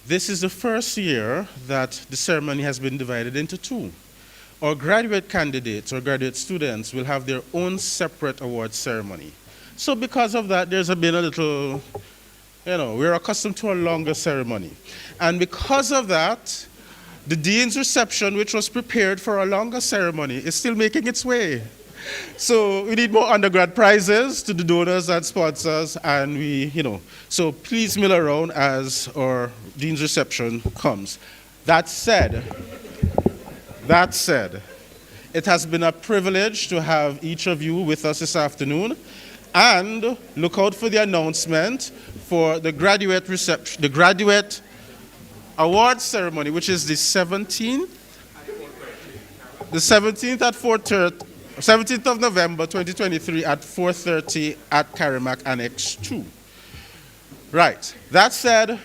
this is the first year that the ceremony has been divided into two. Our graduate candidates or graduate students will have their own separate award ceremony. So because of that, there's been a little, we're accustomed to a longer ceremony. And because of that, the Dean's reception, which was prepared for a longer ceremony, is still making its way. So we need more undergrad prizes to the donors and sponsors, and so please mill around as our Dean's reception comes. That said, it has been a privilege to have each of you with us this afternoon, and look out for the announcement for the graduate reception, the graduate award ceremony, which is the 17th? The 17th at 4:30, 17th of November 2023 at 4:30 at Karimak Annex 2. Right, that said,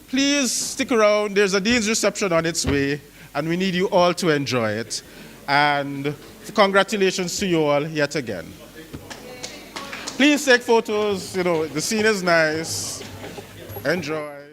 please stick around. There's a Dean's reception on its way, and we need you all to enjoy it. And congratulations to you all yet again. Please take photos, the scene is nice. Enjoy.